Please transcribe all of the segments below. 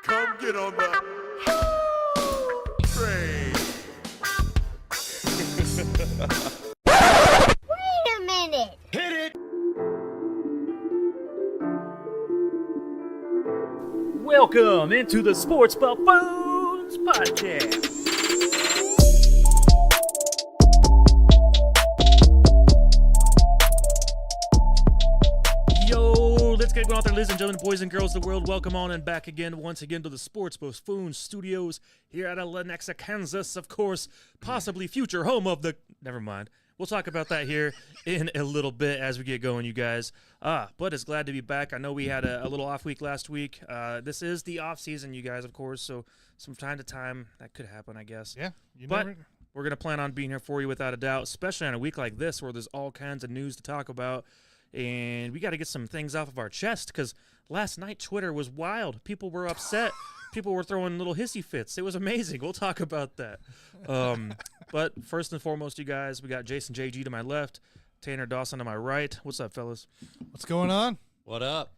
Come get on the train. Wait a minute. Hit it. Welcome into the Sports Buffoons podcast. Yo, let's get going out there, ladies and gentlemen, boys and girls of the world. Welcome on and back again, once again, to the Sports Buffoons studios here at Lenexa, Kansas, of course, possibly future home of the... Never mind. We'll talk about that here in a little bit as we get going, you guys. But it's glad to be back. I know we had a little off week last week. This is the off season, you guys, of course. So from time to time, that could happen, I guess. Yeah. But we're going to plan on being here for you without a doubt, especially on a week like this where there's all kinds of news to talk about. And we got to get some things off of our chest because last night Twitter was wild. People were upset. People were throwing little hissy fits. It was amazing. We'll talk about that. But first and foremost, you guys, we got Jason JG to my left, Tanner Dawson to my right. What's up, fellas? What's going on? What up?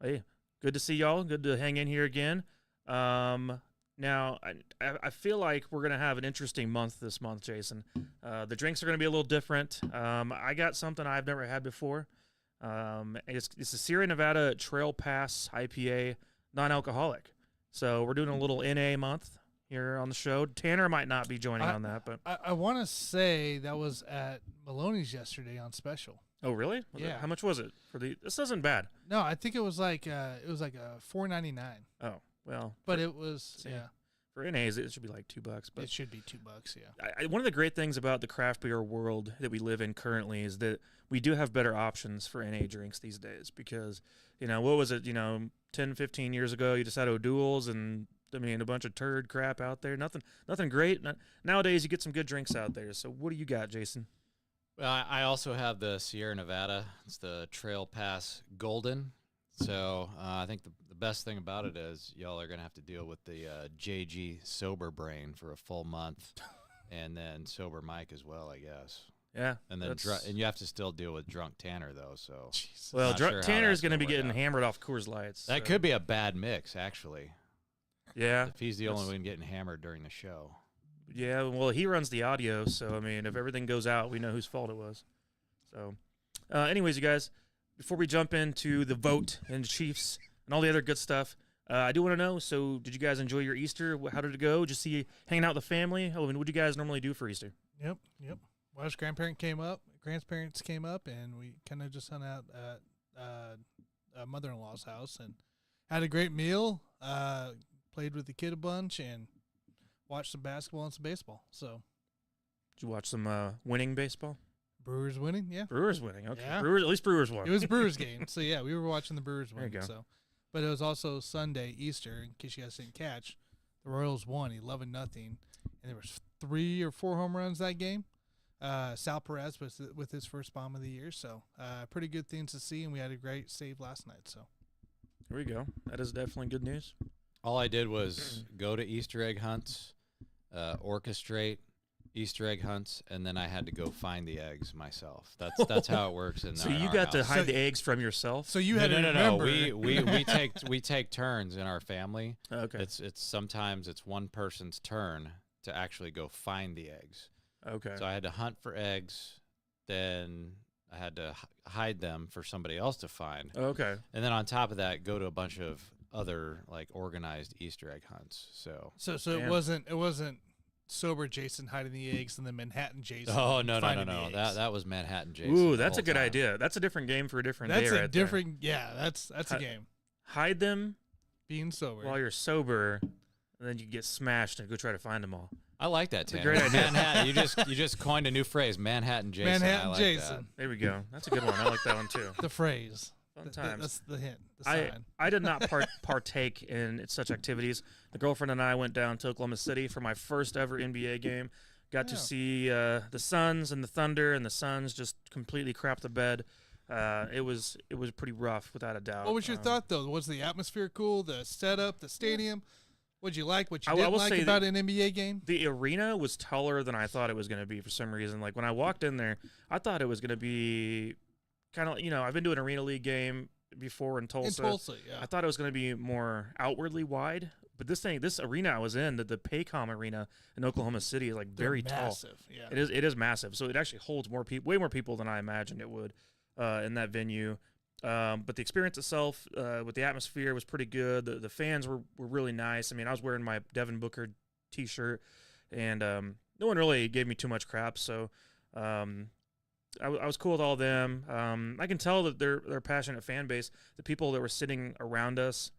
Hey, good to see y'all. Good to hang in here again. Now, I feel like we're going to have an interesting month this month, Jason. The drinks are going to be a little different. I got something I've never had before. It's a Sierra Nevada Trail Pass IPA, non-alcoholic. So we're doing a little NA month here on the show. Tanner might not be joining on that, but I want to say that was at Maloney's yesterday on special. oh really? Yeah. How much was it for the? This isn't bad. No, I think it was like a $4.99. Oh well, But it was for NAs it should be like $2. But it should be $2. Yeah. one of the great things about the craft beer world that we live in currently is that we do have better options for NA drinks these days because, what was it, 10, 15 years ago, you just had O'Doul's and, a bunch of turd crap out there. Nothing great. Nowadays, you get some good drinks out there. So what do you got, Jason? Well, I also have the Sierra Nevada. It's the Trail Pass Golden. So I think the best thing about it is y'all are going to have to deal with the JG sober brain for a full month and then sober Mike as well, I guess. Yeah. And then and you have to still deal with drunk Tanner, though. So well, sure Tanner's going to be work getting out. hammered off Coors Lights. That could be a bad mix, actually. Yeah. If he's the only one getting hammered during the show. Yeah, well, he runs the audio, so, if everything goes out, we know whose fault it was. So, anyways, you guys, before we jump into the vote and the Chiefs and all the other good stuff, I do want to know, so did you guys enjoy your Easter? How did it go? Just see hanging out with the family? What do you guys normally do for Easter? Yep. Well, his grandparents came up, and we kind of just hung out at mother-in-law's house and had a great meal, played with the kid a bunch, and watched some basketball and some baseball. So, Did you watch some winning baseball? Brewers winning, yeah. Brewers winning, okay. Yeah. At least Brewers won. It was a Brewers game, so yeah, we were watching the Brewers There you win. go. So, but it was also Sunday, Easter, in case you guys didn't catch. The Royals won 11-0, and there was 3 or 4 home runs that game. Sal Perez was with his first bomb of the year, so pretty good things to see, and we had a great save last night. So Here we go. That is definitely good news. All I did was go to Easter egg hunts, orchestrate Easter egg hunts, and then I had to go find the eggs myself. That's how it works. So you got to hide the eggs from yourself? So you had to no. remember. We take turns in our family. Okay. It's sometimes it's one person's turn to actually go find the eggs. Okay. So I had to hunt for eggs, then I had to hide them for somebody else to find, Okay. and then on top of that, go to a bunch of other organized Easter egg hunts. So it wasn't sober Jason hiding the eggs and then Manhattan Jason. no. finding the eggs. That was Manhattan Jason. Ooh, the that's a whole good time. idea. That's a different game for a different That's day a right different. Yeah, that's a game. Hide them Being sober. while you're sober, and then you get smashed and go try to find them all. I like that, That's a Tanner. great idea. Manhattan. You just coined a new phrase, Manhattan Jason. Manhattan I like Jason. There we go. That's a good one. I like that one too. The phrase. Fun times. That's the hint. The sign. I did not partake in such activities. The girlfriend and I went down to Oklahoma City for my first ever NBA game. Got to see the Suns and the Thunder, and the Suns just completely crapped the bed. It was pretty rough, without a doubt. What was your thought, though? Was the atmosphere cool? The setup, the stadium? What'd you like? What you I didn't will like say about an NBA game? The arena was taller than I thought it was going to be for some reason. Like, when I walked in there, I thought it was going to be kind of, I've been to an Arena League game before in Tulsa. In Tulsa, yeah. I thought it was going to be more outwardly wide, But this arena I was in, the Paycom Arena in Oklahoma City, is like very massive. tall. Yeah. It is massive. So it actually holds way more people than I imagined it would in that venue. But the experience itself, with the atmosphere, was pretty good. The fans were really nice. I mean, I was wearing my Devin Booker T-shirt, and no one really gave me too much crap. So I was cool with all of them. I can tell that they're a passionate fan base. The people that were sitting around us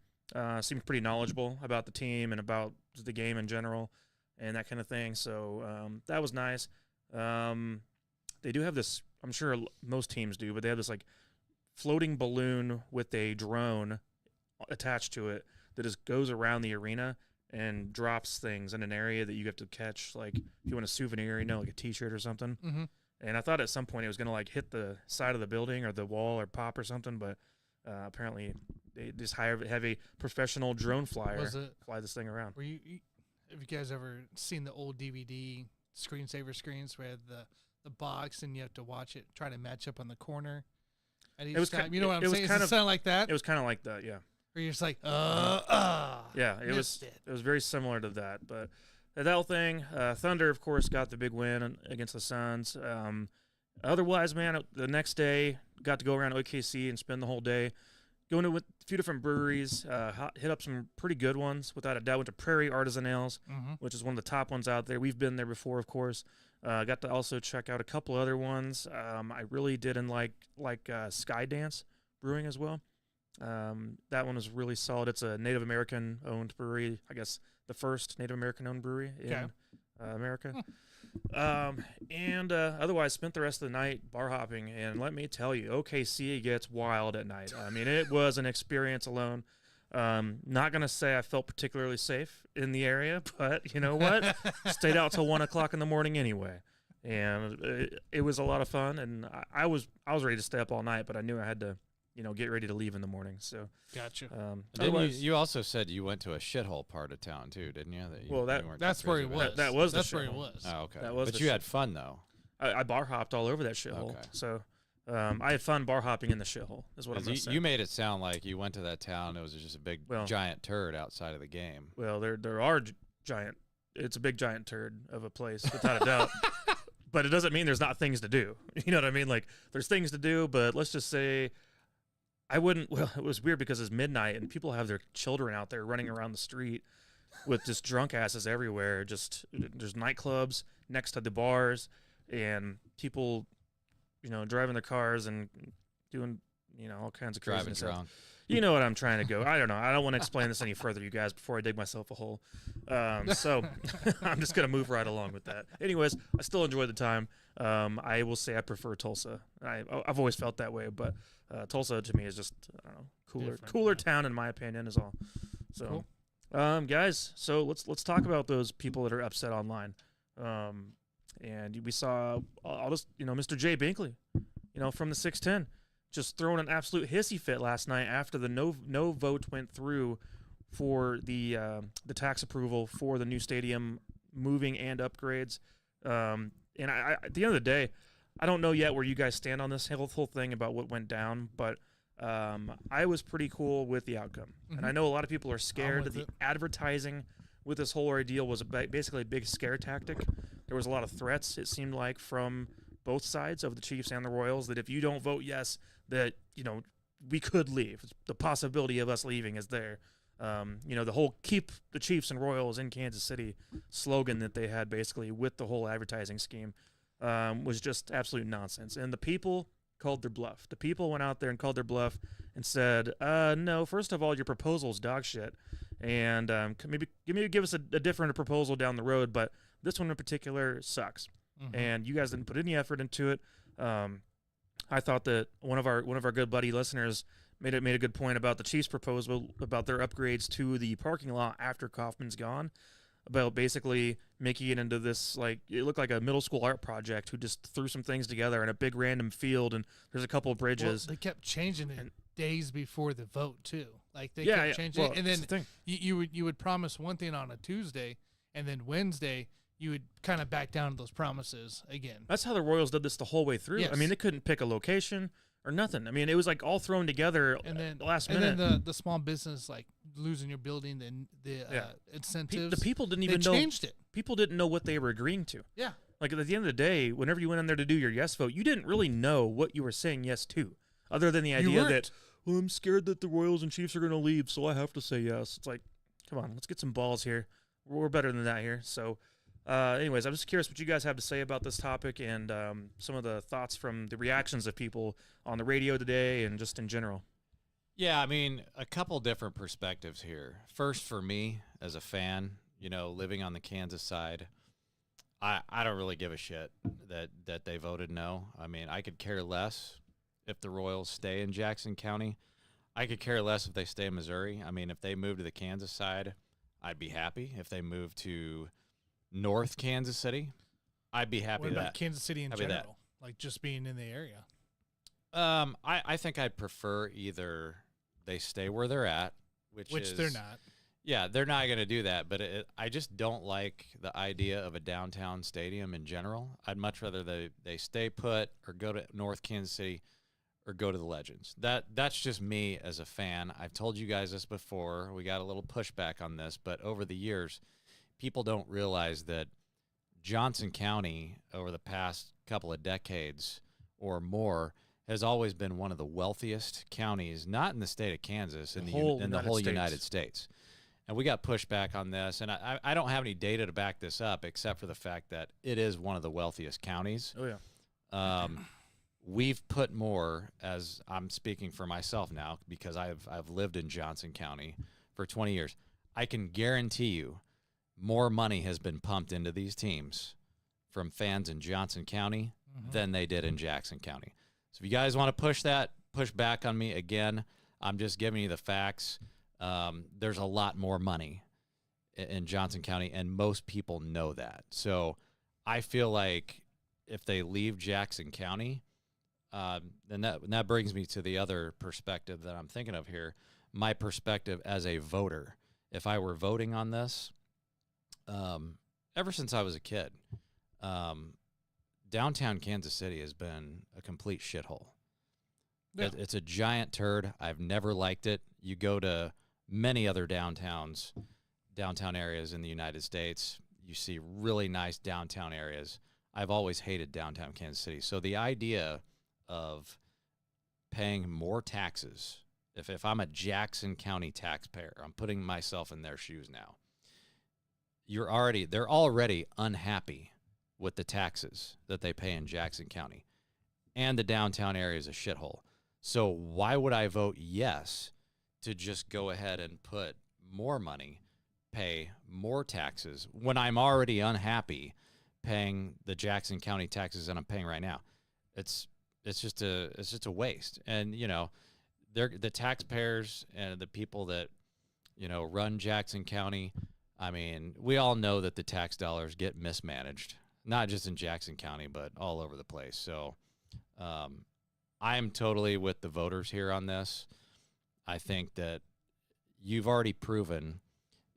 seemed pretty knowledgeable about the team and about the game in general and that kind of thing. So that was nice. They do have this, I'm sure most teams do, but they have this like floating balloon with a drone attached to it that just goes around the arena and drops things in an area that you have to catch. Like if you want a souvenir, like a T-shirt or something. Mm-hmm. And I thought at some point it was going to like hit the side of the building or the wall or pop or something, but apparently they just have a professional drone flyer fly this thing around. Have you guys ever seen the old DVD screensaver screens where the box and you have to watch it, try to match up on the corner at each time? You know what I'm saying? Does it sound like that? It was kind of like that, yeah. Where you're just like, yeah, it was very similar to that, but that whole thing, Thunder, of course, got the big win against the Suns. Otherwise, man, the next day, got to go around OKC and spend the whole day going to a few different breweries, hit up some pretty good ones, without a doubt. Went to Prairie Artisan Ales, which is one of the top ones out there. We've been there before, of course. Got to also check out a couple other ones. I really didn't like Skydance Brewing as well. That one was really solid. It's a Native American-owned brewery, I guess the first Native American-owned brewery in America. And otherwise spent the rest of the night bar hopping, and let me tell you, OKC gets wild at night. I mean, it was an experience alone. Not going to say I felt particularly safe in the area, but you know what? Stayed out till 1 o'clock in the morning anyway. And it was a lot of fun, and I was ready to stay up all night, but I knew I had to get ready to leave in the morning. So gotcha. You also said you went to a shithole part of town too, didn't you? That's where he was. That's where he was. Oh, okay. But you had fun though. I bar hopped all over that shithole. Okay. So I had fun bar hopping in the shithole. Is what I'm saying. You made it sound like you went to that town. It was just a big giant turd outside of the game. Well, there are giant. It's a big giant turd of a place, without a doubt. But it doesn't mean there's not things to do. You know what I mean? Like there's things to do, but let's just say. Well, it was weird because it's midnight and people have their children out there running around the street with just drunk asses everywhere. Just there's nightclubs next to the bars and people, driving their cars and doing, all kinds of crazy driving stuff. drunk. You know what I'm trying to go. I don't know. I don't want to explain this any further, you guys, before I dig myself a hole. So I'm just going to move right along with that. Anyways, I still enjoyed the time. I will say I prefer Tulsa. I've always felt that way, but Tulsa to me is just, I don't know, cooler town in my opinion is all. So, cool. Guys, so let's talk about those people that are upset online. And we saw, I'll just, Mr. Jay Binkley, from the 610. Just throwing an absolute hissy fit last night after the no vote went through for the tax approval for the new stadium moving and upgrades. And I at the end of the day, I don't know yet where you guys stand on this whole thing about what went down, but I was pretty cool with the outcome. Mm-hmm. And I know a lot of people are scared that the advertising with this whole ordeal was basically a big scare tactic. There was a lot of threats, it seemed like, from both sides of the Chiefs and the Royals, that if you don't vote yes, that, we could leave. The possibility of us leaving is there. The whole keep the Chiefs and Royals in Kansas City slogan that they had basically with the whole advertising scheme was just absolute nonsense. And the people called their bluff. The people went out there and called their bluff and said, no, first of all, your proposal's dog shit. And maybe give us a different proposal down the road, but this one in particular sucks. Mm-hmm. And you guys didn't put any effort into it. I thought that one of our good buddy listeners made a good point about the Chiefs' proposal about their upgrades to the parking lot after Kaufman's gone, about basically making it into this, like, it looked like a middle school art project who just threw some things together in a big random field, and there's a couple of bridges. Well, they kept changing it days before the vote too. Like they kept changing it, and then you would promise one thing on a Tuesday, and then Wednesday you would kind of back down to those promises again. That's how the Royals did this the whole way through. Yes. I mean, they couldn't pick a location or nothing. I mean, it was like all thrown together and then last minute. And then the small business, like losing your building, the incentives. The people didn't they even know. Changed it. People didn't know what they were agreeing to. Yeah. Like at the end of the day, whenever you went in there to do your yes vote, you didn't really know what you were saying yes to, other than the idea that, well, I'm scared that the Royals and Chiefs are going to leave, so I have to say yes. It's like, come on, let's get some balls here. We're better than that here. So, anyways, I'm just curious what you guys have to say about this topic and some of the thoughts from the reactions of people on the radio today and just in general. Yeah, I mean, a couple different perspectives here. First, for me as a fan, living on the Kansas side, I don't really give a shit that they voted no. I mean, I could care less if the Royals stay in Jackson County. I could care less if they stay in Missouri. I mean, if they move to the Kansas side, I'd be happy. If they move to North Kansas City, I'd be happy. What with about that. Kansas City in Happy general? Like just being in the area? I think I'd prefer either they stay where they're at, which they're not. Yeah, they're not going to do that, but I just don't like the idea of a downtown stadium in general. I'd much rather they stay put or go to North Kansas City or go to the Legends. That's just me as a fan. I've told you guys this before. We got a little pushback on this, but over the years, people don't realize that Johnson County over the past couple of decades or more has always been one of the wealthiest counties, not in the state of Kansas, in the whole United States. And we got pushback on this, and I don't have any data to back this up except for the fact that it is one of the wealthiest counties. Oh, yeah. We've put more, as I'm speaking for myself now, because I've lived in Johnson County for 20 years. I can guarantee you more money has been pumped into these teams from fans in Johnson County than they did in Jackson County. So if you guys want to push back on me again, I'm just giving you the facts. There's a lot more money in Johnson County, and most people know that. So I feel like if they leave Jackson County, then that brings me to the other perspective that I'm thinking of here. My perspective as a voter, if I were voting on this, ever since I was a kid, downtown Kansas City has been a complete shithole. Yeah. It's a giant turd. I've never liked it. You go to many other downtown areas in the United States, you see really nice downtown areas. I've always hated downtown Kansas City. So the idea of paying more taxes, if I'm a Jackson County taxpayer, I'm putting myself in their shoes now. They're already unhappy with the taxes that they pay in Jackson County, and the downtown area is a shithole. So why would I vote yes to just go ahead and put more money, pay more taxes when I'm already unhappy paying the Jackson County taxes that I'm paying right now? It's just a waste. And they're the taxpayers and the people that run Jackson County. I mean, we all know that the tax dollars get mismanaged, not just in Jackson County, but all over the place. So I'm totally with the voters here on this. I think that you've already proven,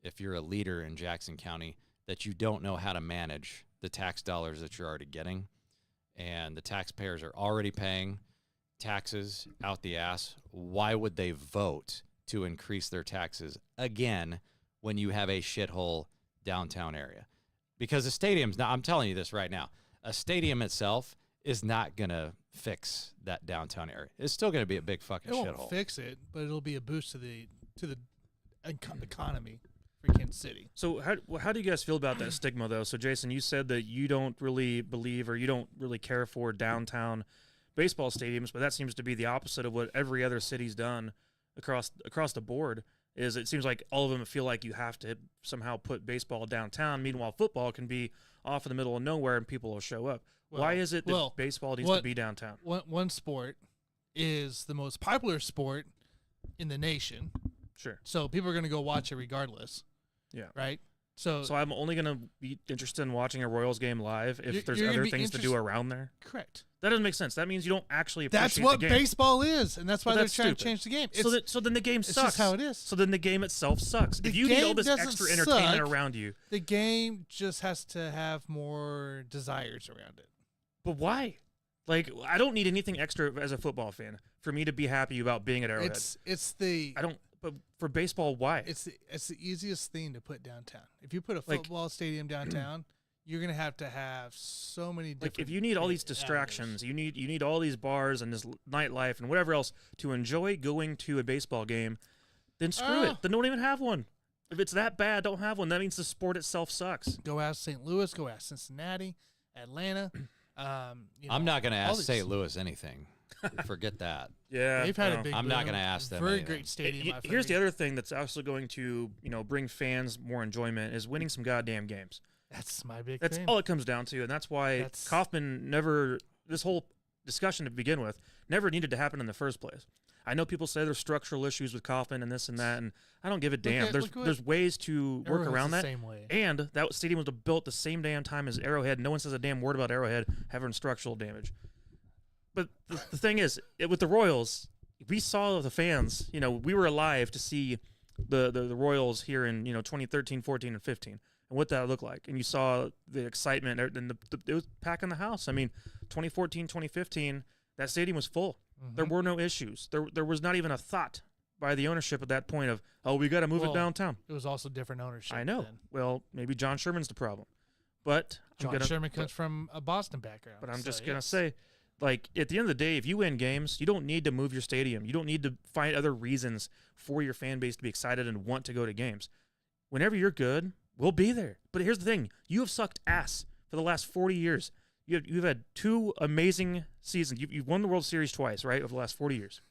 if you're a leader in Jackson County, that you don't know how to manage the tax dollars that you're already getting. And the taxpayers are already paying taxes out the ass. Why would they vote to increase their taxes again when you have a shithole downtown area? Because a stadium's not, I'm telling you this right now, a stadium itself is not going to fix that downtown area. It's still going to be a big fucking shithole. It won't fix it, but it'll be a boost to the economy for Kansas City. So how do you guys feel about that stigma, though? So, Jason, you said that you don't really believe or you don't really care for downtown baseball stadiums, but that seems to be the opposite of what every other city's done across the board. Is it seems like all of them feel like you have to somehow put baseball downtown. Meanwhile, football can be off in the middle of nowhere and people will show up. Well, why is it that baseball needs to be downtown? One sport is the most popular sport in the nation. Sure. So people are going to go watch it regardless. Yeah. Right? So I'm only going to be interested in watching a Royals game live if there's other things to do around there. Correct. That doesn't make sense. That means you don't actually appreciate the game. That's what the game. baseball is, and that's why they're trying to change the game. So then the game sucks. It's just how it is. So then the game itself sucks. If you need all this extra entertainment around you. The game just has to have more desires around it. But why? Like, I don't need anything extra as a football fan for me to be happy about being at Arrowhead. But for baseball, why? It's the easiest thing to put downtown. If you put a Like- football stadium downtown, you're gonna have to have so many different. Like if you need all these distractions, you need all these bars and this nightlife and whatever else to enjoy going to a baseball game, then screw it. Then don't even have one. If it's that bad, don't have one. That means the sport itself sucks. Go ask St. Louis. Go ask Cincinnati, Atlanta. I'm not going to ask St. Louis anything. Forget that. Yeah, They've had a big. I'm not going to ask them. Very anything. great stadium. Here's the other thing that's also going to bring fans more enjoyment is winning some goddamn games. That's my big. That's thing. all it comes down to, and that's why Kauffman never. This whole discussion to begin with never needed to happen in the first place. I know people say there's structural issues with Kauffman and this and that, and I don't give a damn. There's ways to work around that. Same way. And that stadium was built the same damn time as Arrowhead. No one says a damn word about Arrowhead having structural damage. But the thing is, with the Royals, we saw the fans. We were alive to see the Royals here in 2013, 14, and 15. And what that looked like. And you saw the excitement, and it was packing the house. I mean, 2014, 2015, that stadium was full. Mm-hmm. There were no issues. There was not even a thought by the ownership at that point of, we got to move it downtown. It was also different ownership. I know. Then. Well, maybe John Sherman's the problem. But Sherman comes from a Boston background. But I'm just going to say, like, at the end of the day, if you win games, you don't need to move your stadium. You don't need to find other reasons for your fan base to be excited and want to go to games. Whenever you're good, we'll be there. But here's the thing. You have sucked ass for the last 40 years. You've had 2 amazing seasons. You've won the World Series twice, right, over the last 40 years.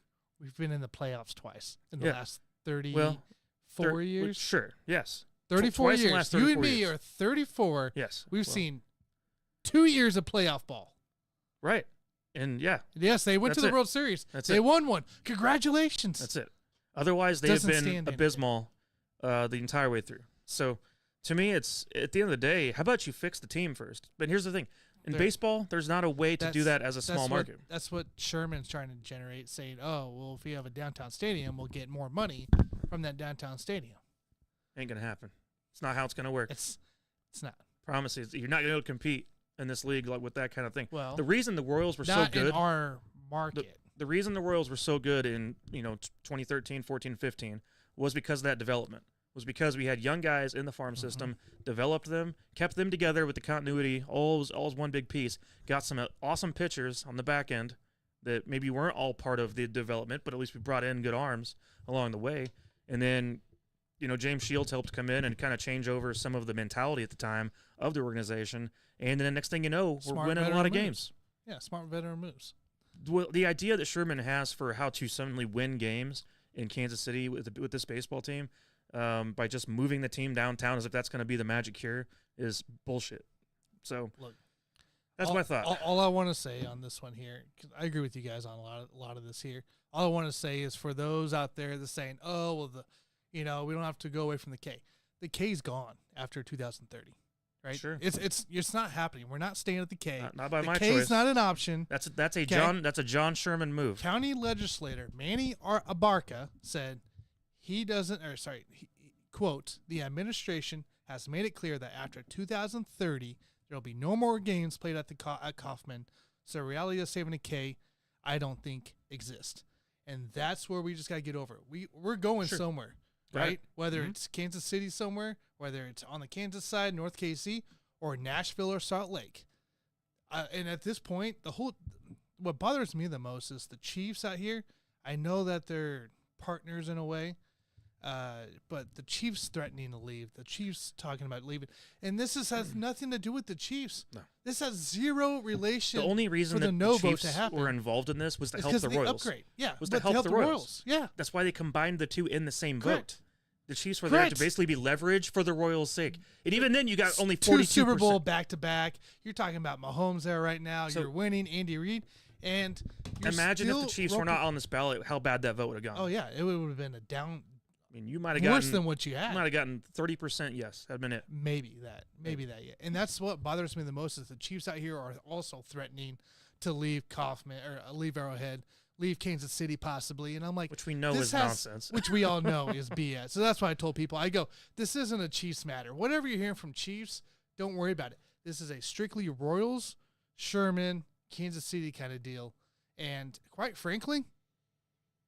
We've been in the playoffs twice in the last 34 years. Sure, yes. 34 years. Last You 34 and me years. are 34. Yes. We've seen 2 years of playoff ball. Right. And, yeah. Yes, they went to the World Series. They won one. Congratulations. That's it. Otherwise, they have been abysmal the entire way through. So, to me, it's at the end of the day, how about you fix the team first? But here's the thing. In baseball, there's not a way to do that as a small market. That's what Sherman's trying to generate, saying, if we have a downtown stadium, we'll get more money from that downtown stadium. Ain't going to happen. It's not how it's going to work. It's not. Promise you, you're not going to be able to compete in this league with that kind of thing. Well, the reason the Royals were so not good. in our market. The reason the Royals were so good in 2013, 14, 15 was because of that development. Was because we had young guys in the farm system, developed them, kept them together with the continuity, all was one big piece, got some awesome pitchers on the back end that maybe weren't all part of the development, but at least we brought in good arms along the way. And then, James Shields helped come in and kind of change over some of the mentality at the time of the organization. And then the next thing you know, we're winning a lot of games. Yeah, smart veteran moves. Well, the idea that Sherman has for how to suddenly win games in Kansas City with this baseball team, by just moving the team downtown as if that's going to be the magic cure is bullshit. So, look, that's my thought. All I want to say on this one here, because I agree with you guys on a lot of this here. All I want to say is for those out there that's saying, we don't have to go away from the K. The K's gone after 2030, right? Sure. It's not happening. We're not staying at the K. Not by my choice. The K's not an option. That's a John Sherman move. County legislator Manny Abarca said. Quote, the administration has made it clear that after 2030, there will be no more games played at Kauffman. So the reality of saving a K, I don't think exists. And that's where we just got to get over it. We're going somewhere, right? Whether it's Kansas City somewhere, whether it's on the Kansas side, North KC, or Nashville or Salt Lake. And at this point, what bothers me the most is the Chiefs out here. I know that they're partners in a way. But the Chiefs threatening to leave, the Chiefs talking about leaving, and this has nothing to do with the Chiefs. No. This has zero relation. The only reason that the Chiefs were involved in this was to help the Royals. Upgrade. Yeah, was to help the Royals. Yeah, that's why they combined the two in the same vote. The Chiefs were there to basically be leverage for the Royals' sake, and even then, you got only 42%. 2 Super Bowl back to back. You're talking about Mahomes there right now. So, you're winning Andy Reid, and imagine if the Chiefs were not on this ballot, how bad that vote would have gone. Oh yeah, it would have been a down. I mean, you might have gotten worse than what you had. You might have gotten 30%. Yes, that'd been it. Maybe that. Yeah. And that's what bothers me the most is the Chiefs out here are also threatening to leave Kauffman or leave Arrowhead, leave Kansas City possibly. And I'm like, which we know is nonsense. Which we all know is BS. So that's why I told people, I go, this isn't a Chiefs matter. Whatever you're hearing from Chiefs, don't worry about it. This is a strictly Royals, Sherman, Kansas City kind of deal. And quite frankly,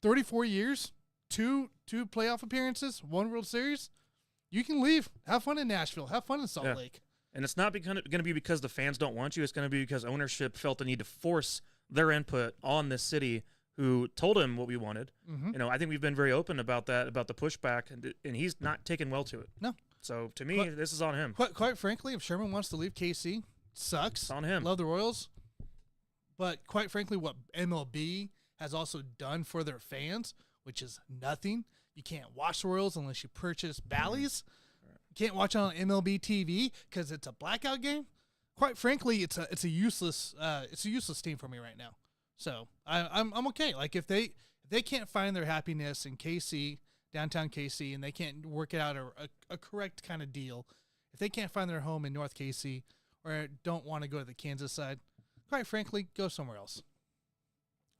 34 years. Two two playoff appearances, 1 World Series. You can leave. Have fun in Nashville. Have fun in Salt Lake. And it's not going to be because the fans don't want you. It's going to be because ownership felt the need to force their input on this city who told him what we wanted. Mm-hmm. I think we've been very open about that, about the pushback, and he's not taken well to it. No. So, to me, this is on him. Quite frankly, if Sherman wants to leave KC, sucks. It's on him. Love the Royals. But quite frankly, what MLB has also done for their fans, which is nothing. You can't watch the Royals unless you purchase Bally's. You can't watch it on MLB TV because it's a blackout game. Quite frankly, it's a useless team for me right now. So I'm okay. Like if they can't find their happiness in KC, downtown KC, and they can't work it out a correct kind of deal, if they can't find their home in North KC or don't want to go to the Kansas side, quite frankly, go somewhere else.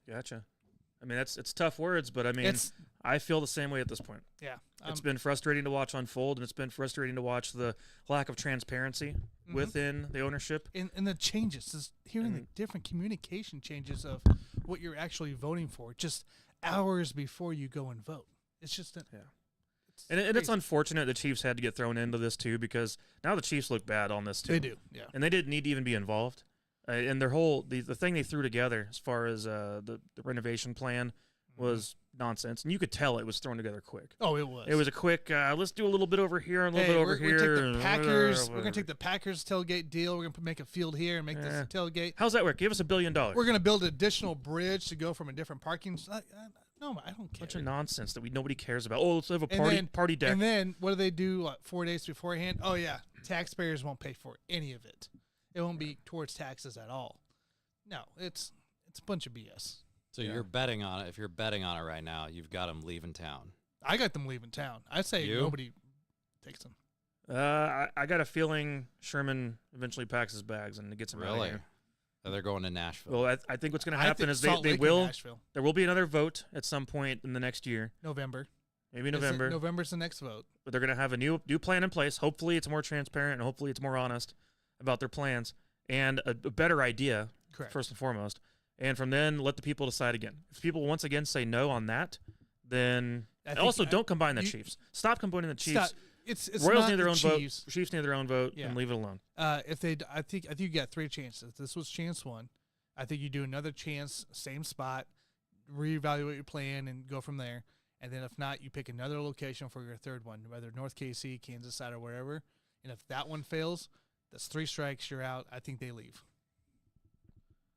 Gotcha. I mean, it's tough words, but I mean, I feel the same way at this point. Yeah. It's been frustrating to watch unfold, and it's been frustrating to watch the lack of transparency within the ownership. And the changes, just hearing the different communication changes of what you're actually voting for just hours before you go and vote. It's just It's unfortunate the Chiefs had to get thrown into this too, because now the Chiefs look bad on this too. They do, yeah. And they didn't need to even be involved. And their whole the thing they threw together as far as the renovation plan was nonsense, and you could tell it was thrown together quick. Oh, it was. It was a quick. Let's do a little bit over here and a little bit over here. We're gonna take the Packers tailgate deal. We're gonna make a field here and make this a tailgate. How's that work? Give us $1 billion. We're gonna build an additional bridge to go from a different parking. No, I don't care. Bunch of nonsense that nobody cares about. Oh, let's have a party deck. And then what do they do 4 days beforehand? Oh yeah, taxpayers won't pay for any of it. It won't be towards taxes at all. No, it's a bunch of BS. So you're betting on it. If you're betting on it right now, you've got them leaving town. I got them leaving town. I say nobody takes them. I got a feeling Sherman eventually packs his bags and gets him out of here. Oh, they're going to Nashville. Well, I think what's going to happen is they will. There will be another vote at some point in the next year. November. Maybe November. November's the next vote. But they're going to have a new plan in place. Hopefully it's more transparent and hopefully it's more honest about their plans and a better idea, first and foremost. And from then, let the people decide again. If people once again say no on that, then also don't combine the Chiefs. Stop combining the Chiefs. It's Royals not need their own Chiefs. vote. Chiefs need their own vote, and leave it alone. I think you got 3 chances. This was chance 1. I think you do another chance, same spot, reevaluate your plan, and go from there. And then if not, you pick another location for your third one, whether North KC, Kansas side, or wherever. And if that one fails, that's 3 strikes. You're out. I think they leave.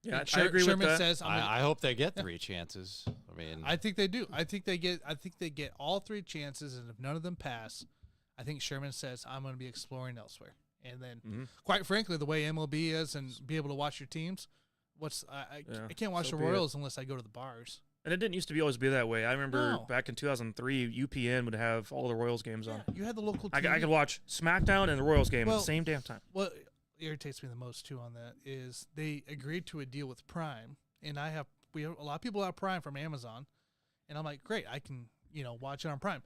Yeah, I agree with that. Says, I hope they get 3 chances. I mean, I think they do. I think they get all 3 chances, and if none of them pass, I think Sherman says I'm going to be exploring elsewhere. And then, quite frankly, the way MLB is, and be able to watch your teams, I can't watch the Royals unless I go to the bars. And it didn't used to always be that way. I remember back in 2003, UPN would have all the Royals games on. You had the local TV. I could watch SmackDown and the Royals game at the same damn time. What irritates me the most too on that is they agreed to a deal with Prime, and we have a lot of people have Prime from Amazon, and I'm like, great, I can watch it on Prime,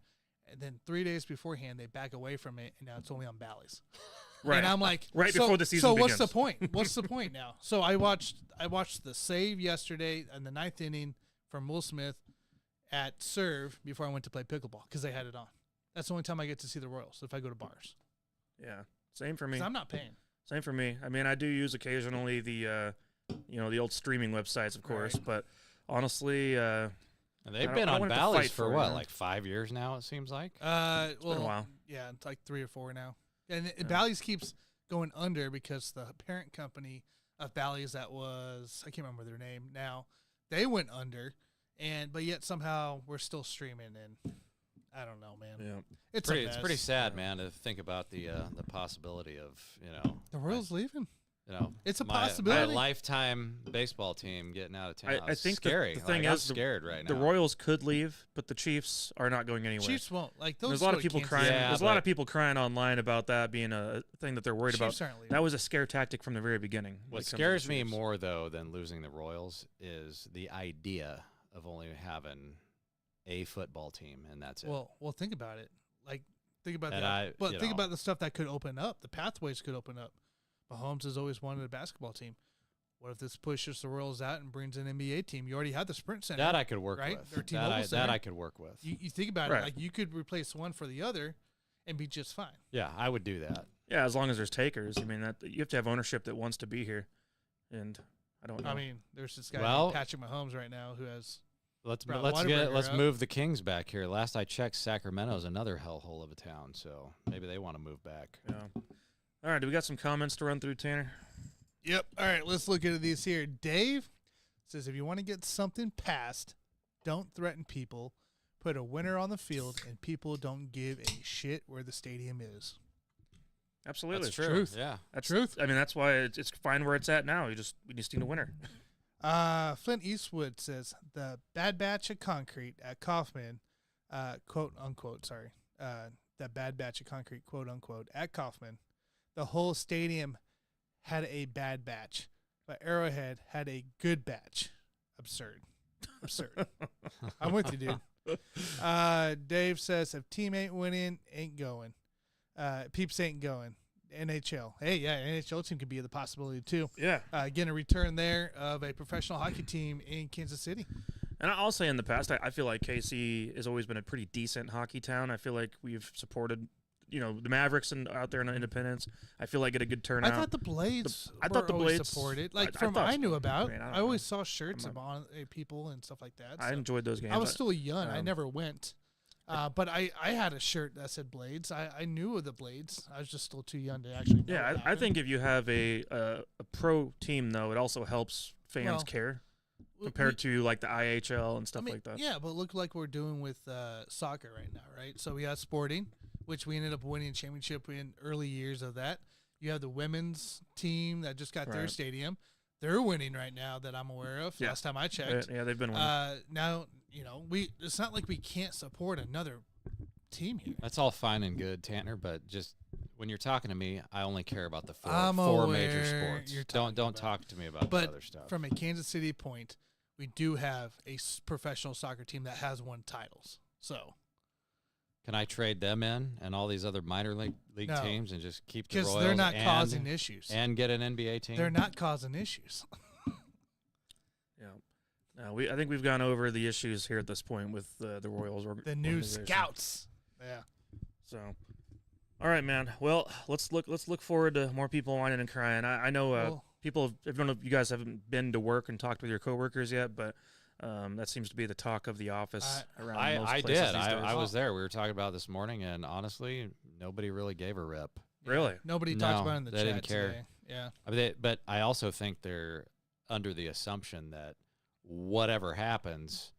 and then 3 days beforehand they back away from it, and now it's only on Bally's. Right. And I'm like, before the season begins. What's the point? What's the point now? So I watched the save yesterday in the 9th inning from Will Smith at Serve before I went to play pickleball because they had it on. That's the only time I get to see the Royals if I go to bars. Yeah, same for me. 'Cause I'm not paying. Same for me. I mean, I do use occasionally the the old streaming websites, of course, but honestly, they've been on Bally's for what, like 5 years now? It seems like. It's been a while. Yeah, it's like 3 or 4 now. And Bally's keeps going under because the parent company of Bally's I can't remember their name now, they went under, but yet somehow we're still streaming, and I don't know, man. Yeah, it's pretty sad, man, to think about the possibility of the Royals leaving. It's a my possibility. Lifetime baseball team getting out of town. I think scary. The thing I'm is, scared right now. The Royals could leave, but the Chiefs are not going anywhere. Chiefs won't. Like those. There's a lot of people crying. Yeah, there's a lot of people crying online about that being a thing that they're worried about. That was a scare tactic from the very beginning. What scares me more though than losing the Royals is the idea of only having a football team, and that's it. Well, think about it. Like, think about and that. But think about the stuff that could open up. The pathways could open up. Mahomes has always wanted a basketball team. What if this pushes the Royals out and brings an NBA team? You already have the Sprint Center. That I could work right? with. Or T-Mobile Center. That I could work with. You think about Right. it, like you could replace one for the other and be just fine. Yeah, I would do that. Yeah, as long as there's takers. I mean, that you have to have ownership that wants to be here, and I don't know. I mean, there's this guy Well- Patrick Mahomes right now who has Let's Brought let's Whataburger up. move the Kings back here. Last I checked, Sacramento's another hellhole of a town, so maybe they want to move back. Yeah. All right, do we got some comments to run through, Tanner? Yep. All right, let's look into these here. Dave says if you want to get something passed, don't threaten people. Put a winner on the field, and people don't give a shit where the stadium is. Absolutely. That's true. Truth. Yeah. That's Truth. I mean, that's why it's fine where it's at now. We just need a winner. Flint Eastwood says the bad batch of concrete at Kaufman, quote unquote, sorry, that bad batch of concrete, quote unquote, at Kaufman. The whole stadium had a bad batch, but Arrowhead had a good batch. Absurd. Absurd. I'm with you, dude. Dave says if team ain't winning, ain't going. Peeps ain't going. NHL. Hey, yeah, NHL team could be the possibility too. Yeah. Getting a return there of a professional hockey team in Kansas City. And I'll say in the past, I feel like KC has always been a pretty decent hockey town. I feel like we've supported, the Mavericks and out there in Independence. I feel like get a good turnout. I thought the Blades I thought the always Blades- supported. I Like from thought I so. knew about, I mean, I don't I always know. saw shirts I'm of on people and stuff like that. I so. enjoyed those games. I was still young. I um, never went. But I had a shirt that said Blades. I knew of the Blades. I was just still too young to actually know Yeah, what I happened. think if you have a pro team, though, it also helps fans Well, care We- compared to like the IHL and stuff I mean, like that. Yeah, but look like we're doing with soccer right now, right? So we got Sporting, which we ended up winning a championship in early years of that. You have the women's team that just got their Right. stadium. They're winning right now that I'm aware of. Yeah. Last time I checked. Yeah, they've been winning. Now, it's not like we can't support another team here. That's all fine and good, Tanner, but just when you're talking to me, I only care about the I'm four major aware sports. you're Don't talking about- talk to me about the But other stuff. from a Kansas City point, we do have a professional soccer team that has won titles. So, Can I trade them in and all these other minor league No. teams and just keep the because Royals they're not and, causing issues. and get an NBA team? They're not causing issues. Yeah. I think we've gone over the issues here at this point with the Royals. The new organization. scouts. Yeah. So, all right, man. Well, let's look forward to more people whining and crying. I know Well- people. I don't know if you guys haven't been to work and talked with your coworkers yet, but that seems to be the talk of the office around most I places did. these days. I was there. We were talking about it this morning, and honestly, nobody really gave a rip. Really? Nobody No, talks about it in the they chat didn't care. today. Yeah. I mean, but I also think they're under the assumption that whatever happens,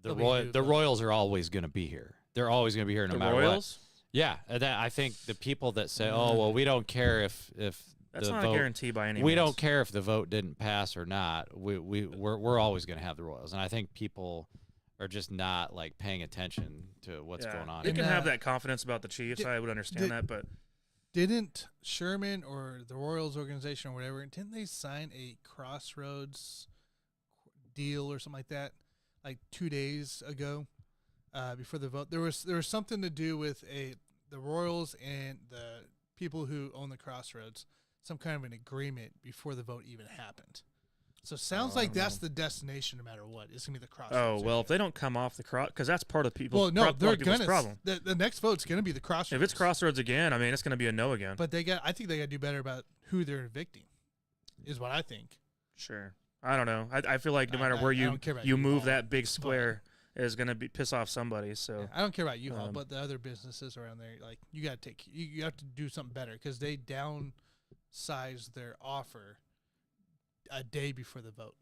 They'll be new, the but- Royals are always going to be here. They're always going to be here no The matter Royals? what. Yeah, and I think the people that say, "Oh, well, we don't care if That's the not vote, a guarantee by any we means. don't care if the vote didn't pass or not. We're always going to have the Royals." And I think people are just not like paying attention to what's Yeah. going on. You And, can have that confidence about the Chiefs. di- I would understand that, but Didn't Sherman or the Royals organization or whatever, didn't they sign a Crossroads deal or something like that, like 2 days ago, before the vote? There was something to do with the Royals and the people who own the Crossroads, some kind of an agreement before the vote even happened. So it sounds like that's the destination no matter what. It's gonna be the Crossroads. oh well, if they don't come off the cross, because that's part of people. well, no, they're people's gonna. problem. The next vote's gonna be the Crossroads. If it's Crossroads again, I mean, it's going to be a no again. But I think they got to do better about who they're evicting, is what I think. Sure. I don't know. I feel like no I- matter I- where I you don't care about you move U-Haul, that big square is going to be piss off somebody. So I don't care about U-Haul, Um, but the other businesses around there, like you got to you have to do something better because they downsized their offer a day before the vote.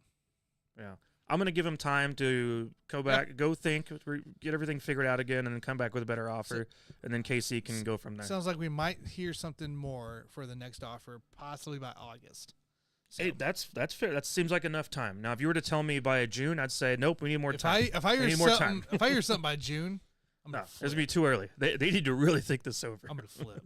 yeah, I'm going to give them time to go back, go think, get everything figured out again, and then come back with a better offer, and then KC can go from there. Sounds like we might hear something more for the next offer, possibly by August. So Hey, that's fair. That seems like enough time. Now, if you were to tell me by June, I'd say nope. We need more if time. I hear need more something, time. if I hear something by June, I'm No, gonna it's gonna flip. be too early. They need to really think this over. I'm gonna flip.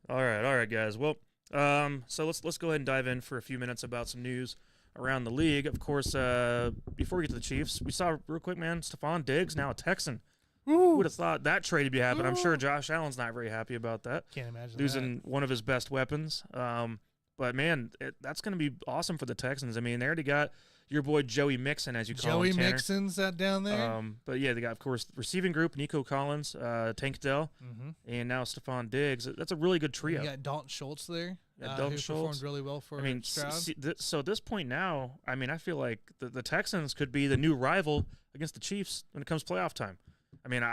All right, guys. Well, so let's go ahead and dive in for a few minutes about some news around the league. Of course, before we get to the Chiefs, we saw real quick, man, Stephon Diggs now a Texan. Who would have thought that trade would be happening? I'm sure Josh Allen's not very happy about that, Can't imagine losing one of his best weapons. But man, that's going to be awesome for the Texans. I mean, they already got your boy Joey Mixon, as you call him, Joey Tanner. Mixon's that down there. But yeah, they got, of course, receiving group, Nico Collins, Tank Dell, and now Stephon Diggs. That's a really good trio. You got Dalton Schultz there, Dalton who Schultz performed really well for Stroud. So at this point now, I mean, I feel like the Texans could be the new rival against the Chiefs when it comes playoff time. I mean,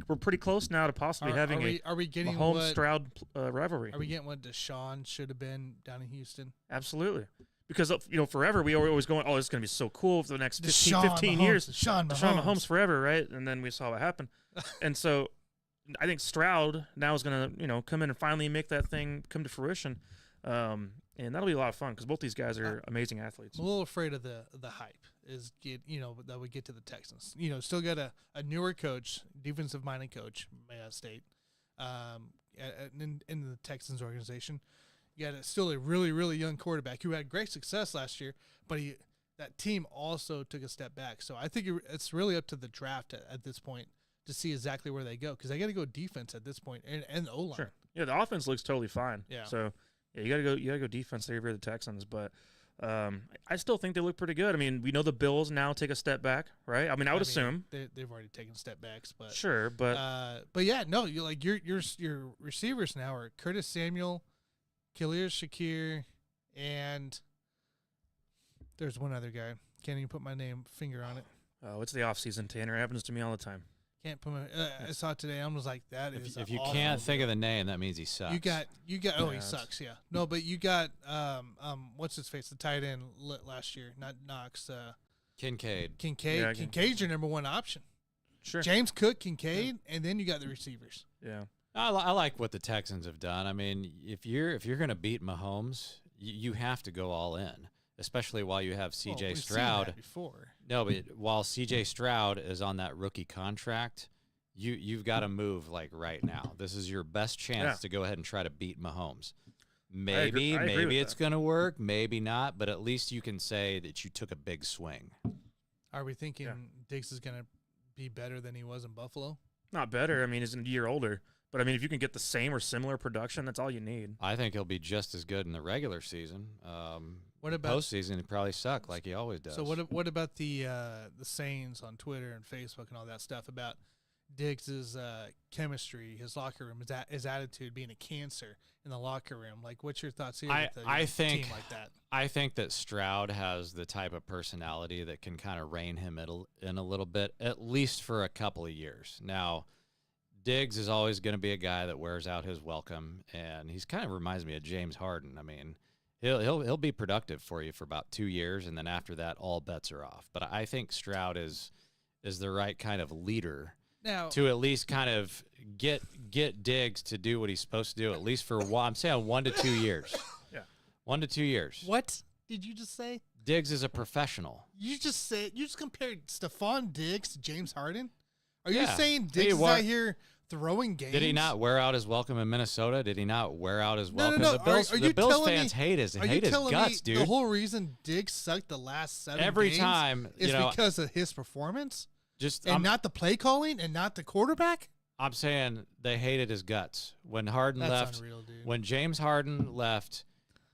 we're pretty close now to possibly having are we getting Mahomes-Stroud rivalry. Are we getting what Deshaun should have been down in Houston? Absolutely. Because, forever we were always going, it's going to be so cool for the next 15 years. Deshaun Mahomes forever, right? And then we saw what happened. And so I think Stroud now is going to, come in and finally make that thing come to fruition. And that'll be a lot of fun because both these guys are amazing athletes. I'm a little afraid of the hype that we get to the Texans. Still got a newer coach, defensive-minded coach, State, in the Texans organization. You got still a really, really young quarterback who had great success last year, but that team also took a step back. So I think it's really up to the draft at this point to see exactly where they go because they got to go defense at this point and O-line. Sure. Yeah, the offense looks totally fine. Yeah. So yeah, you gotta go defense there if you're the Texans, but I still think they look pretty good. I mean, we know the Bills now take a step back, right? I mean, I would assume they've already taken step backs, but sure, but yeah, no, your receivers now are Curtis Samuel, Khalil Shakir, and there's one other guy. Can't even put my finger on it. Oh, it's the offseason, Tanner. It happens to me all the time. Can't put my. I saw it today. I was like, that is. If you can't think of the name, that means he sucks. You got. Oh, he sucks. Yeah. No, but you got. What's his face? The tight end last year, not Knox. Kincaid. Yeah, Kincaid's your number one option. Sure. James Cook, Kincaid, and then you got the receivers. Yeah. I like what the Texans have done. I mean, if you're going to beat Mahomes, you have to go all in, especially while you have C.J. Stroud. Seen that before. No, but while C.J. Stroud is on that rookie contract, you've got to move like right now. This is your best chance to go ahead and try to beat Mahomes. Maybe it's going to work, maybe not, but at least you can say that you took a big swing. Are we thinking Diggs is going to be better than he was in Buffalo? Not better. I mean, he's a year older. But, I mean, if you can get the same or similar production, that's all you need. I think he'll be just as good in the regular season. What about postseason? He probably suck like he always does. So what about the sayings on Twitter and Facebook and all that stuff about Diggs' chemistry, his locker room, his attitude being a cancer in the locker room? Like, what's your thoughts here with a team like that? I think that Stroud has the type of personality that can kind of rein him in a little bit, at least for a couple of years. Now, Diggs is always going to be a guy that wears out his welcome, and he's kind of reminds me of James Harden. I mean, he'll be productive for you for about 2 years, and then after that, all bets are off. But I think Stroud is the right kind of leader now to at least kind of get Diggs to do what he's supposed to do, at least for I'm saying 1 to 2 years. Yeah, 1 to 2 years. What did you just say? Diggs is a professional. You just compared Stephon Diggs to James Harden? Are you saying Diggs is what? out here throwing games? Did he not wear out his welcome in Minnesota? Did he not wear out his welcome? No. The Bills fans hate his guts, dude. The whole reason Diggs sucked the last 7 Every games time is because of his performance? Just not the play calling and not the quarterback? I'm saying they hated his guts. When Harden left, unreal, dude. When James Harden left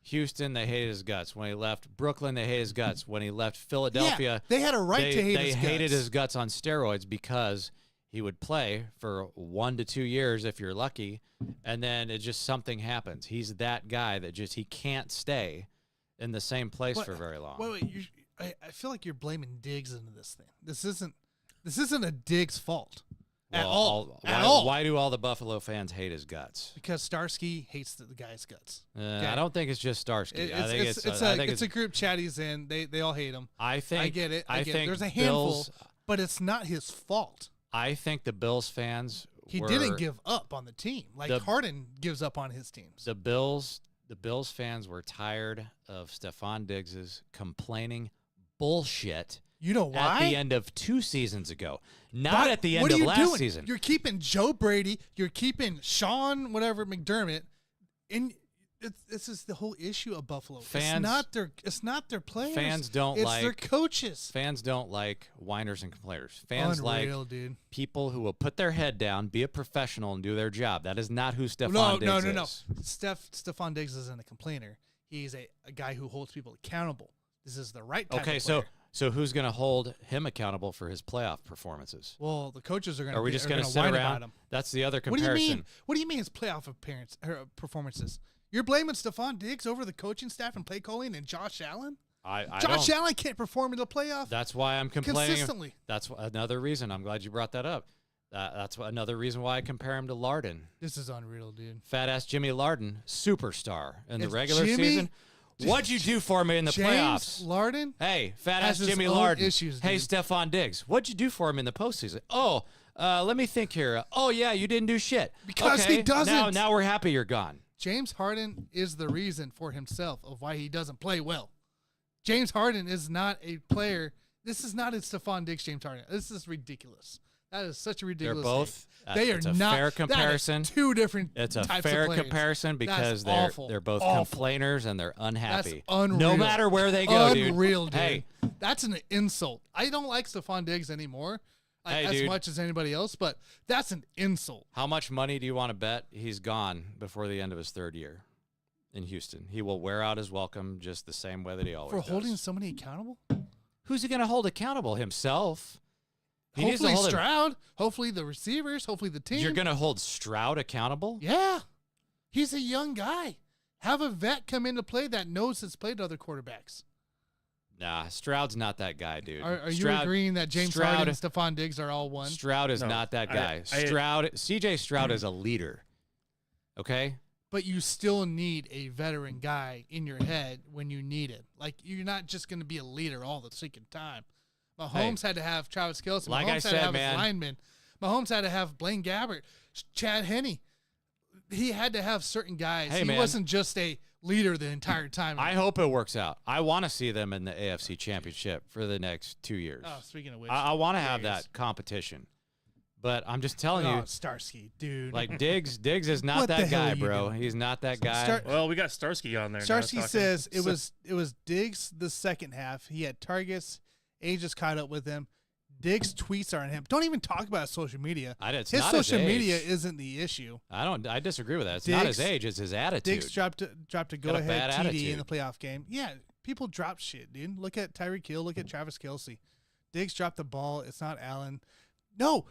Houston, they hated his guts. When he left Brooklyn, they hated his guts. When he left Philadelphia, they had a right to hate his guts. They hated his guts on steroids because he would play for 1 to 2 years if you're lucky, and then something happens. He's that guy that he can't stay in the same place for very long. Wait. I feel like you're blaming Diggs into this thing. This isn't a Diggs fault at all. Why do all the Buffalo fans hate his guts? Because Starsky hates the guy's guts. I don't think it's just Starsky. It's a group chat he's in. They all hate him. I get it. I think there's a handful, but it's not his fault. I think the Bills fans didn't give up on the team like Harden gives up on his teams. The Bills fans were tired of Stephon Diggs's complaining bullshit. You know why? At the end of 2 seasons ago, not at the end of last season. You're keeping Joe Brady. You're keeping Sean McDermott, and this is the whole issue of Buffalo. It's not their players. It's their coaches. Fans don't like whiners and complainers. Fans dude. People who will put their head down, be a professional, and do their job. That is not who Stephon Diggs is. No. Stephon Diggs isn't a complainer. He's a guy who holds people accountable. This is the right type Okay, of player. so who's going to hold him accountable for his playoff performances? Well, the coaches are going Are we just going to sit whine around? about him. That's the other What comparison. do you mean? What do you mean his playoff performances? You're blaming Stephon Diggs over the coaching staff and play calling and Josh Allen? Josh Allen can't perform in the playoff. That's why I'm complaining. Consistently. That's another reason. I'm glad you brought that up. That's another reason why I compare him to Larden. This is unreal, dude. Fat ass Jimmy Larden, superstar in the It's regular Jimmy- season. What'd you do for me in the James playoffs? Larden? Hey, fat ass has his Jimmy own Larden. issues, Hey, dude. Stephon Diggs. What'd you do for him in the postseason? Oh, let me think here. Oh yeah, you didn't do shit. Because okay, he doesn't. Now we're happy you're gone. James Harden is the reason for himself of why he doesn't play well. James Harden is not a player. This is not a Stephon Diggs, James Harden. This is ridiculous. That is such a They're ridiculous both. thing. They are it's a not fair comparison. That is two different It's a types fair of players. comparison because That's they're both awful. complainers and they're unhappy. That's unreal. No matter where they go, Unreal, dude. Hey, That's an insult. I don't like Stephon Diggs anymore Hey, as dude. much as anybody else, but that's an insult. how much money do you want to bet he's gone before the end of his third year in Houston? He will wear out his welcome just the same way that he always For does. holding somebody accountable? Who's he going to hold accountable? Himself. He needs to Hopefully hold him- Stroud. Hopefully the receivers. Hopefully the team. You're going to hold Stroud accountable? Yeah. He's a young guy. Have a vet come into play that knows has played other quarterbacks. Nah, Stroud's not that guy, dude. Are you Stroud- agreeing that James Stroud- Harden and Stephon Diggs are all one? Stroud is No, not that guy. I- CJ Stroud is a leader. Okay? But you still need a veteran guy in your head when you need it. Like, you're not just going to be a leader all the freaking time. Mahomes had to have Travis Kelce. Like Mahomes I had said, to have man. his linemen. Mahomes had to have Blaine Gabbert, Chad Henne. He had to have certain guys. Hey, he man. wasn't just a leader the entire time. I hope it works out. I want to see them in the AFC Championship for the next 2 years. Oh, speaking of which. I want to have there he is. that competition. But I'm just telling Oh, you, Starsky, dude. like Diggs is not What the that hell guy, are you bro. doing? He's not that guy. Star- Well, we got Starsky on there. now Starsky talking. says it So- was Diggs the second half. He had targets. Age just caught up with him. Diggs' tweets are on him. Don't even talk about social media. It's His not social his media age. isn't the issue. I disagree with that. It's not his Diggs- age. It's his attitude. Diggs dropped a Got a go-ahead bad TD in attitude. the playoff game. Yeah, people drop shit, dude. Look at Tyreek Hill. Look at Travis Kelce. Diggs dropped the ball. It's not Allen. No,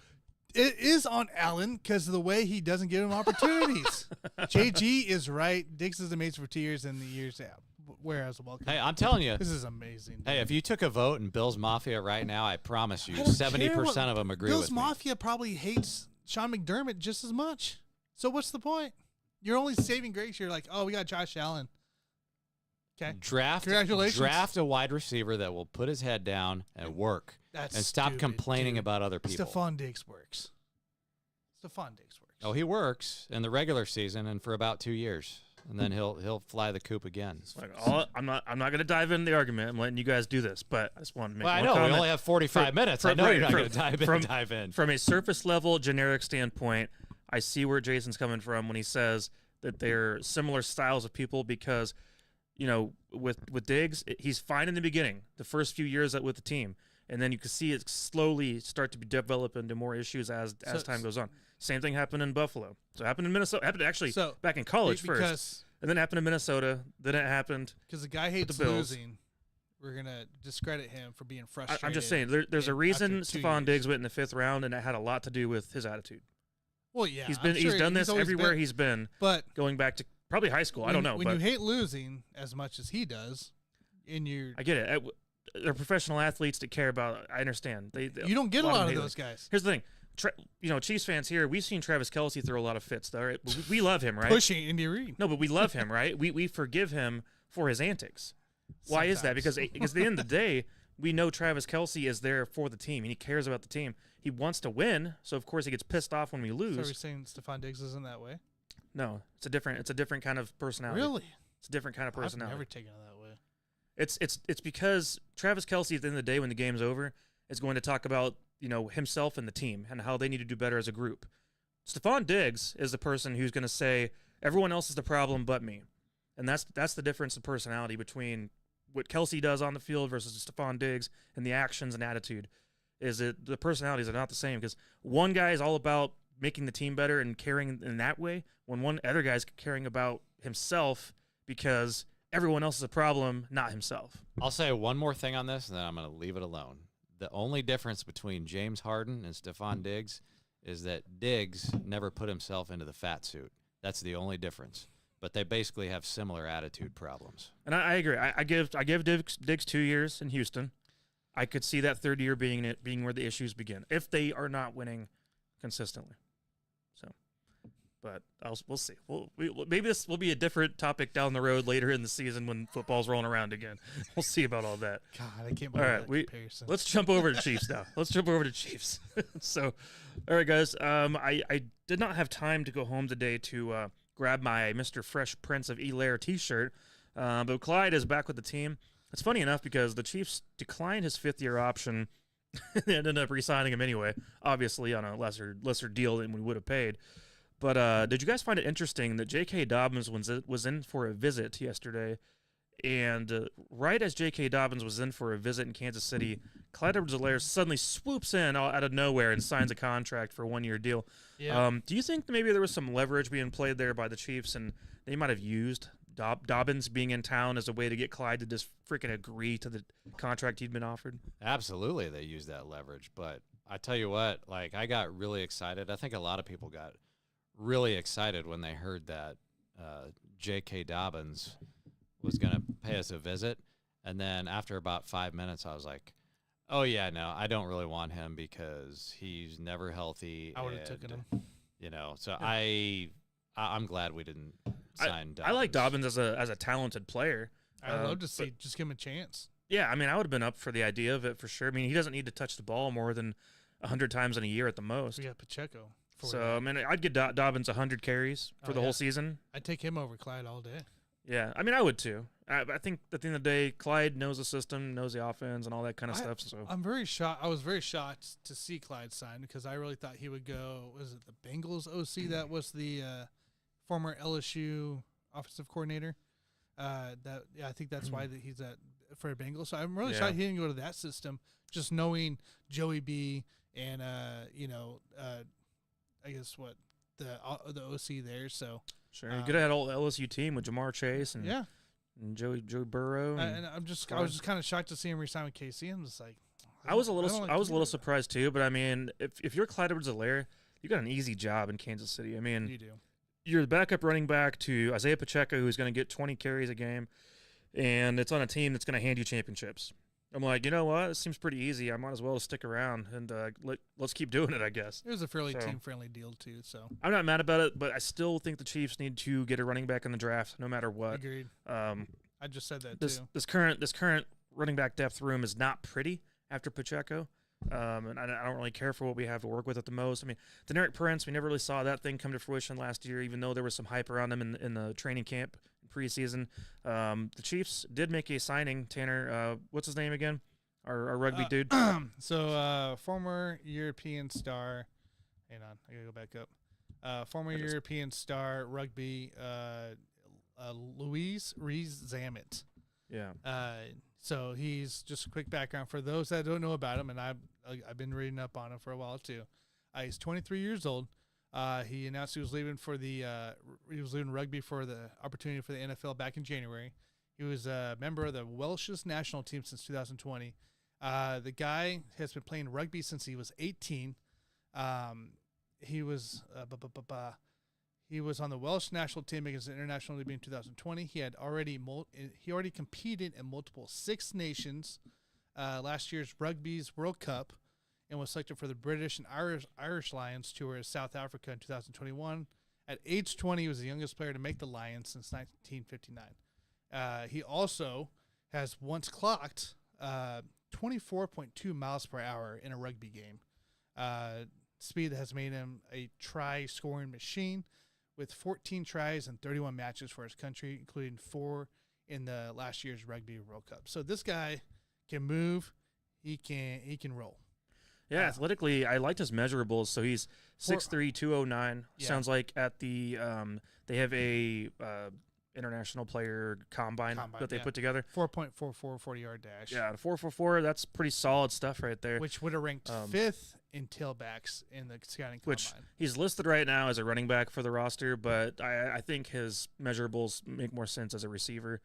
it is on Allen because of the way he doesn't give him opportunities. JG is right. Diggs is amazing for 2 years and the years out. Whereas welcome. Hey, I'm telling you. This is amazing. Dude. Hey, if you took a vote in Bill's Mafia right now, I promise you, I don't 70% care what- of them agree Bill's with me. Mafia probably hates Sean McDermott just as much. So what's the point? You're only saving grace. You're like, oh, we got Josh Allen. Okay. Congratulations. Draft a wide receiver that will put his head down and work That's and stop stupid, complaining dude. about other people. Stephon Diggs works. Stephon Diggs works. Oh, he works in the regular season and for about 2 years, and then he'll fly the coop again. Like, I'm not going to dive into the argument. I'm letting you guys do this, but I just wanted to make Well, I one know we comment. only have 45 minutes. I know right, you're not from- going to dive in. From a surface level generic standpoint, I see where Jason's coming from when he says that they're similar styles of people because, with Diggs, he's fine in the beginning, the first few years with the team, and then you can see it slowly start to develop into more issues as time goes on. Same thing happened in Buffalo. So it happened in Minnesota. Happened actually back in college first, and then it happened in Minnesota. Then it happened because the guy hates the Bills. losing. We're gonna discredit him for being frustrated. I'm just saying, there's a reason after 2 Stephon years. Diggs went in the 5th round, and it had a lot to do with his attitude. Well, yeah, He's I'm sure done this always everywhere been- he's been, But going back to probably high school. I don't know, when but you hate losing as much as he does, and I get it. They're professional athletes that care about. I understand. you don't get a lot of hate those it. guys Here's the thing. Chiefs fans here, we've seen Travis Kelce throw a lot of fits. All right, we love him, right? pushing Andy Reid. No, but we love him, right? We forgive him for his antics. Why is that? Because at the end of the day, we know Travis Kelce is there for the team, and he cares about the team. He wants to win, so of course he gets pissed off when we lose. So are we saying Stephon Diggs isn't that way? No, it's a different kind of personality. Really? It's a different kind of personality. I've never taken it that way. It's because Travis Kelce at the end of the day when the game's over is going to talk about himself and the team and how they need to do better as a group. Stephon Diggs is the person who's going to say everyone else is the problem but me, and that's the difference in personality between what Kelce does on the field versus Stephon Diggs and the actions and attitude. Is that the personalities are not the same because one guy is all about making the team better and caring in that way when one other guy's caring about himself because everyone else is a problem, not himself. I'll say one more thing on this, and then I'm going to leave it alone. The only difference between James Harden and Stephon Diggs is that Diggs never put himself into the fat suit. That's the only difference. But they basically have similar attitude problems. And I agree. I give Diggs 2 years in Houston. I could see that third year being where the issues begin if they are not winning consistently. So, but we'll see. Maybe this will be a different topic down the road later in the season when football's rolling around again. We'll see about all that. God, I can't believe that comparison. Let's jump over to Chiefs now. So, all right, guys. I did not have time to go home today to grab my Mr. Fresh Prince of Elair t-shirt, but Clyde is back with the team. It's funny enough because the Chiefs declined his 5th-year option. They ended up re-signing him anyway, obviously on a lesser deal than we would have paid. But did you guys find it interesting that J.K. Dobbins was in for a visit yesterday, and right as J.K. Dobbins was in for a visit in Kansas City, Clyde Edwards-Helaire suddenly swoops in out of nowhere and signs a contract for a 1-year deal. Yeah. Do you think maybe there was some leverage being played there by the Chiefs, and they might have used Dobbins being in town as a way to get Clyde to just freaking agree to the contract he'd been offered? Absolutely, they used that leverage. But I tell you what, like, I got really excited. I think a lot of people got really excited when they heard that J.K. Dobbins was going to pay us a visit. And then after about 5 minutes, I was like, oh, yeah, no, I don't really want him because he's never healthy. I would have taken him. You know, so yeah. I'm glad we didn't sign Dobbins. I like Dobbins as a talented player. I'd love to see just give him a chance. Yeah, I mean, I would have been up for the idea of it for sure. I mean, he doesn't need to touch the ball more than 100 times in a year at the most. We got Pacheco. So, I mean, I'd give Dobbins 100 carries for the whole season. I'd take him over Clyde all day. Yeah, I mean, I would too. I think at the end of the day, Clyde knows the system, knows the offense, and all that kind of stuff. So I'm very shocked. I was very shocked to see Clyde sign because I really thought he would go. Was it the Bengals OC that was the former LSU offensive coordinator? I think that's why he's for Bengals. So I'm really shocked he didn't go to that system. Just knowing Joey B and I guess what the OC there. So sure, you could have had all the LSU team with Jamar Chase and and Joey Burrow. And I was just kind of shocked to see him resign with KC. I'm just like, I was a little surprised too. But I mean, if you're Clyde Edwards-Helaire, you got an easy job in Kansas City. I mean, you do. You're the backup running back to Isaiah Pacheco, who's going to get 20 carries a game, and it's on a team that's going to hand you championships. I'm like, you know what? It seems pretty easy. I might as well stick around and let's keep doing it, I guess. It was a fairly team-friendly deal, too. So I'm not mad about it, but I still think the Chiefs need to get a running back in the draft no matter what. Agreed. I just said that, too. This current running back depth room is not pretty after Pacheco. And I don't really care for what we have to work with at the most. I mean, Deneric Prince, we never really saw that thing come to fruition last year, even though there was some hype around him in the training camp preseason. The Chiefs did make a signing, Tanner. What's his name again? Our rugby dude. So former European star. Hang on, I gotta go back up. Former European star rugby, Louise Rees-Zammit. Yeah. So he's just a quick background for those that don't know about him, and I've been reading up on him for a while too. He's 23 years old. He announced he was leaving leaving rugby for the opportunity for the NFL back in January. He was a member of the Welsh's national team since 2020. The guy has been playing rugby since he was 18. He was on the Welsh national team against the international debut in 2020. He already competed in multiple Six Nations, last year's Rugby's World Cup, and was selected for the British and Irish Lions tour of South Africa in 2021. At age 20, he was the youngest player to make the Lions since 1959. He also has once clocked 24.2 miles per hour in a rugby game. Speed that has made him a try-scoring machine with 14 tries and 31 matches for his country, including 4 in the last year's Rugby World Cup. So this guy can move. He can roll. Yeah, athletically, I liked his measurables. So he's 6'3", 209. Yeah. Sounds like at the they have a international player combine that they put together. 4.44 40-yard dash. Yeah, the 4.44. That's pretty solid stuff right there. Which would have ranked 5th in tailbacks in the scouting which combine. He's listed right now as a running back for the roster, but I think his measurables make more sense as a receiver.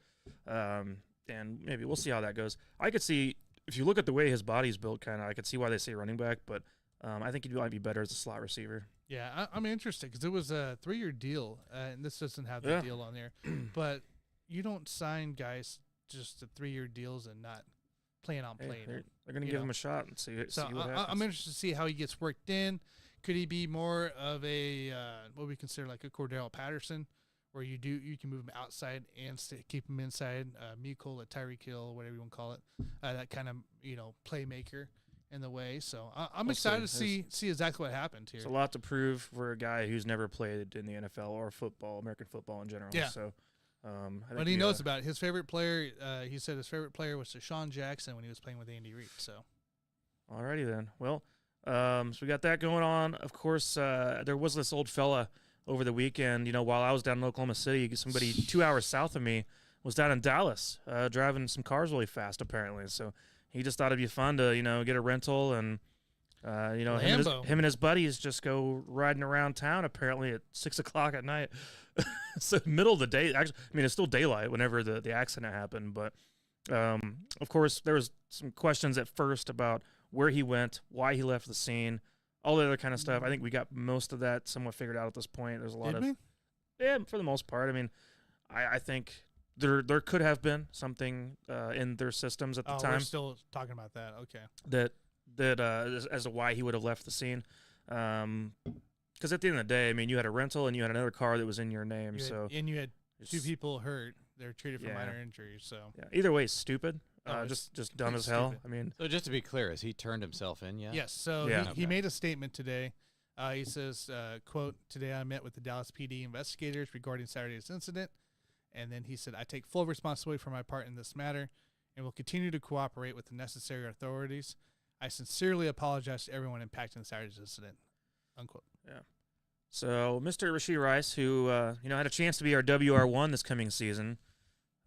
And maybe we'll see how that goes. I could see, if you look at the way his body's built, kind of, I could see why they say running back, but I think he might be better as a slot receiver. Yeah, I'm interested because it was a 3-year deal, and this doesn't have the deal on there. But you don't sign guys just to 3-year deals and not plan on playing. They're going to give him a shot and see what happens. I'm interested to see how he gets worked in. Could he be more of a what we consider like a Cordell Patterson, where you can move him outside and keep him inside, Mecole, a Tyreek Hill, whatever you want to call it, that kind of playmaker in the way. So I'm excited to see exactly what happened here. It's a lot to prove for a guy who's never played in the NFL or football, American football in general. Yeah. So, but he knows about it. His favorite player, he said his favorite player was Deshaun Jackson when he was playing with Andy Reid. So, alrighty then. Well, so we got that going on. Of course, there was this old fella over the weekend. While I was down in Oklahoma City, somebody 2 hours south of me was down in Dallas, driving some cars really fast, apparently. So he just thought it'd be fun to, get a rental and, him and his buddies just go riding around town, apparently at 6 o'clock at night. So middle of the day, actually, it's still daylight whenever the accident happened. But, of course, there was some questions at first about where he went, why he left the scene, all the other kind of stuff. I think we got most of that somewhat figured out at this point. There's a lot for the most part. I think there could have been something in their systems at the time. We're still talking about that. Okay. That as to why he would have left the scene. Because at the end of the day, you had a rental and you had another car that was in your name. You had 2 people hurt. They're treated for minor injuries. So either way, it's stupid. Just dumb as hell. So just to be clear, has he turned himself in yet? Yes. So he made a statement today. He says, quote, "Today I met with the Dallas PD investigators regarding Saturday's incident." And then he said, "I take full responsibility for my part in this matter and will continue to cooperate with the necessary authorities. I sincerely apologize to everyone impacted in Saturday's incident." Unquote. Yeah. So Mr. Rashee Rice, who had a chance to be our WR1 this coming season,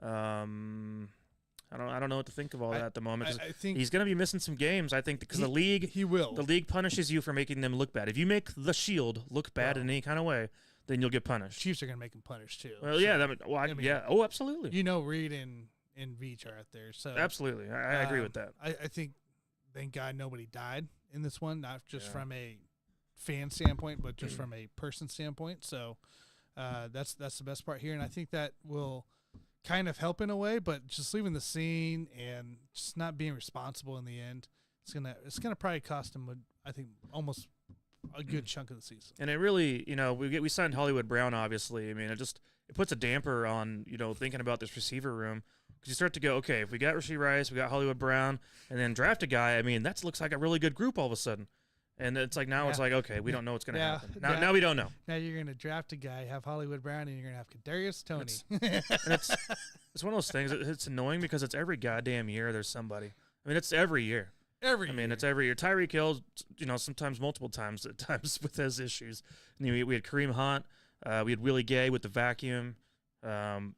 I don't know what to think of all that at the moment. I think he's going to be missing some games. I think because the league punishes you for making them look bad. If you make the Shield look bad in any kind of way, then you'll get punished. Chiefs are going to make him punish too. Well, yeah, Oh, absolutely. Reed and Veach are out there. So absolutely, I agree with that. I think, thank God nobody died in this one, not just from a fan standpoint, but just from a person standpoint. So that's the best part here, and I think that will kind of help in a way. But just leaving the scene and just not being responsible in the end, it's gonna probably cost him, I think, almost a good chunk of the season. And it really, we signed Hollywood Brown, obviously. It puts a damper on, thinking about this receiver room. Because you start to go, okay, if we got Rashee Rice, we got Hollywood Brown, and then draft a guy, that looks like a really good group all of a sudden. And it's like, now it's like, okay, we don't know what's going to happen. Now we don't know. Now you're going to draft a guy, have Hollywood Brown, and you're going to have Kadarius Toney. It's one of those things. It's annoying because it's every goddamn year there's somebody. It's every year. It's every year. Tyreek Hill, sometimes multiple times at times with those issues. And we had Kareem Hunt. We had Willie Gay with the vacuum. God,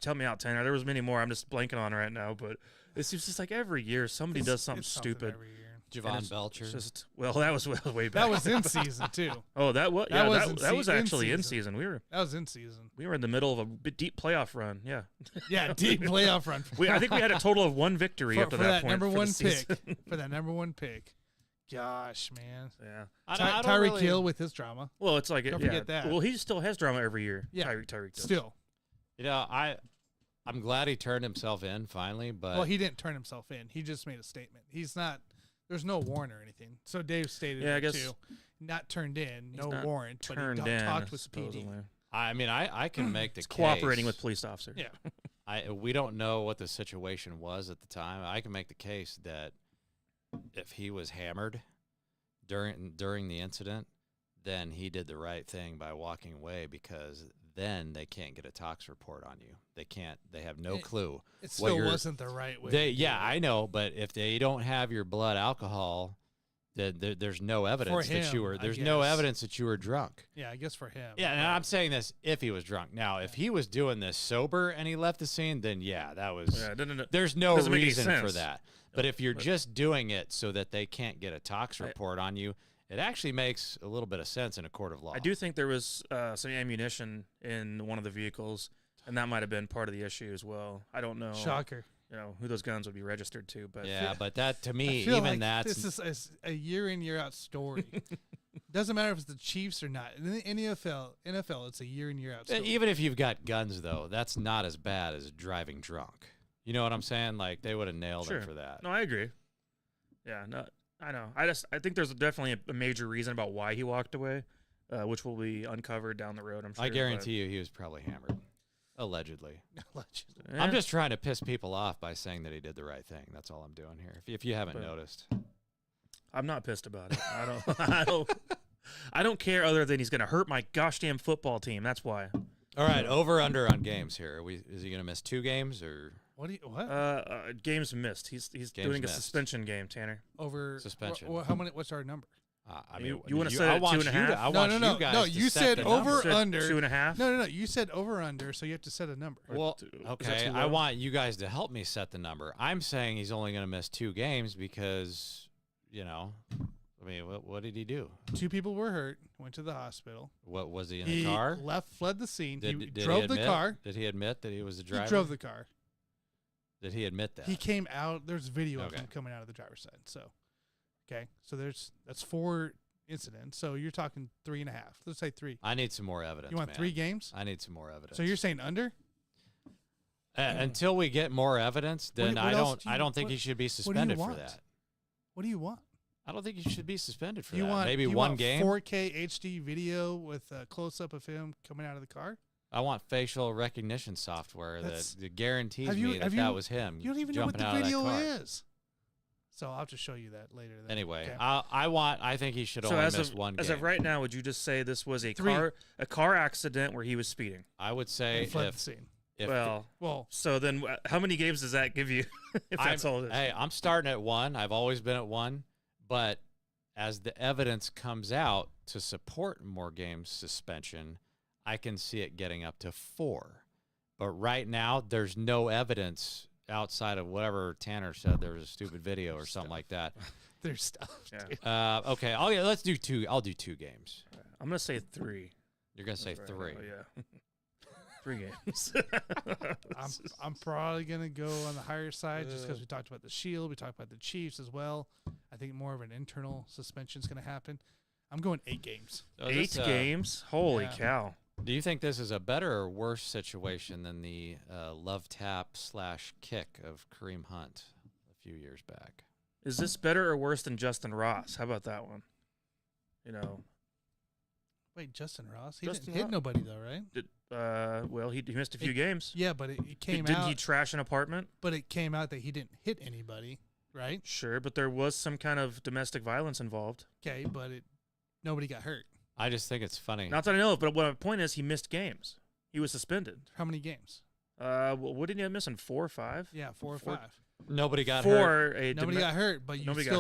tell me out, Tanner. There was many more I'm just blanking on right now. But it's just like every year somebody does something stupid. Every year. Javon Belcher. That was way back. That was in season too. Oh, that was actually in season. That was in season. We were in the middle of a deep playoff run. Yeah. Yeah, deep playoff run. I think we had a total of 1 victory up to that point. For that number one pick. Gosh, man. Yeah. Tyreek Hill with his drama. Well, it's like don't forget that. Well, he still has drama every year. Yeah. Tyreek does. Still. I'm glad he turned himself in finally, but he didn't turn himself in. He just made a statement. He's not. There's no warrant or anything. So Dave stated I guess too. Not turned in, no warrant, but he talked with PD. I can make the case. Cooperating with police officers. Yeah. We don't know what the situation was at the time. I can make the case that if he was hammered during the incident, then he did the right thing by walking away, because then they can't get a tox report on you. They can't. They have no clue. It still wasn't the right way. I know, but if they don't have your blood alcohol There's no evidence that you him, were. I There's no guess. evidence that you were drunk. Yeah, I guess for him. Yeah, and I'm saying this if he was drunk. Now, if he was doing this sober and he left the scene, then yeah, that was. Yeah, There's no doesn't make any reason for sense. that. But if you're just doing it so that they can't get a tox report on you, it actually makes a little bit of sense in a court of law. I do think there was some ammunition in one of the vehicles, and that might have been part of the issue as well. I don't know. Shocker. Who those guns would be registered to, but Yeah, but that to me, I feel even like that's this is a year in, year out story. Doesn't matter if it's the Chiefs or not. In the NFL, it's a year in, year out story. even if you've got guns though, that's not as bad as driving drunk. You know what I'm saying? Like they would have nailed him for that. No, I agree. Yeah, no, I know. I think there's definitely a major reason about why he walked away, which will be uncovered down the road. I'm sure. I guarantee you, he was probably hammered, allegedly. Allegedly. Yeah. I'm just trying to piss people off by saying that he did the right thing. That's all I'm doing here. If you haven't noticed, I'm not pissed about it. I don't care other than he's going to hurt my gosh damn football team. That's why. all right, over under on games here. Is he going to miss 2 games or What? Games missed. He's doing missed. a suspension game, Tanner. Over Suspension. How many? What's our number? I mean, You wanna set it at 2.5? I want No. you guys No, to you set said the over number. Said under. 2.5. No. You said over under, so you have to set a number. Well, Is that okay, too I low? want you guys to help me set the number. I'm saying he's only going to miss 2 games because, I mean, what did he do? 2 people were hurt. Went to the hospital. What was he in He the car? fled the scene. He Did drove he the admit, car. Did he admit that he was the driver? He drove the car. Did he admit that? He came out. There's video of Okay. him coming out of the driver's side. So, okay. So that's 4 incidents. So you're talking 3.5. Let's say 3. I need some more evidence. You want man. 3 games? I need some more evidence. So you're saying under? Until we get more evidence, then what I else don't. I don't think he should be suspended for want? that. What do you want? I don't think he should be suspended for You that. want Maybe you 1 want game. 4K HD video with a close up of him coming out of the car. I want facial recognition software that guarantees Have you- me have that you- was him. You don't even know what jumping the out of that video car. is. So I'll have to show you that later. Then. Anyway, Okay. I think he should So only as miss of 1 game. as of right now, would you just say this was a 3. car accident where he was speeding? I would say And fled if the scene. Well, Well, so then how many games does that give you? If that's all it is. Hey, I'm starting at 1. I've always been at 1, but as the evidence comes out to support more games suspension, I can see it getting up to 4. But right now, there's no evidence outside of whatever Tanner said. There was a stupid video or something like that. there's stuff. Yeah. dude. Okay, let's do 2. I'll do 2 games. I'm gonna say 3. You're gonna say Right. 3. Oh, yeah. 3 games. I'm probably gonna go on the higher side just because we talked about the Shield, we talked about the Chiefs as well. I think more of an internal suspension is gonna happen. I'm going 8 games. So 8 this, games. Holy yeah. cow! Do you think this is a better or worse situation than the love tap / kick of Kareem Hunt a few years back? Is this better or worse than Justin Ross? How about that one? Wait, Justin Ross? He Justin didn't hit Ross. nobody though, right? Well, he missed a few games. Yeah, but it came Didn't out. he trash an apartment? But it came out that he didn't hit anybody, right? Sure, but there was some kind of domestic violence involved. Okay, but nobody got hurt. I just think it's funny. Not that I know of, but what my point is, he missed games. He was suspended. How many games? What did he end missing? 4 or 5? Yeah, 4 or 4 5. Nobody got hurt. For a Nobody got hurt, but you nobody got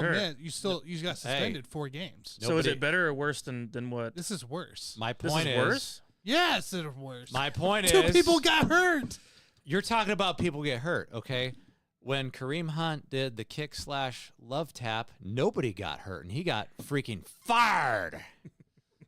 still hurt. you got suspended 4 games. So is Nobody- it better or worse than what? This is worse. My This point is is worse. Yes, it's worse. My point 2 is people got hurt. You're talking about people get hurt, okay? When Kareem Hunt did the kick / love tap, nobody got hurt, and he got freaking fired.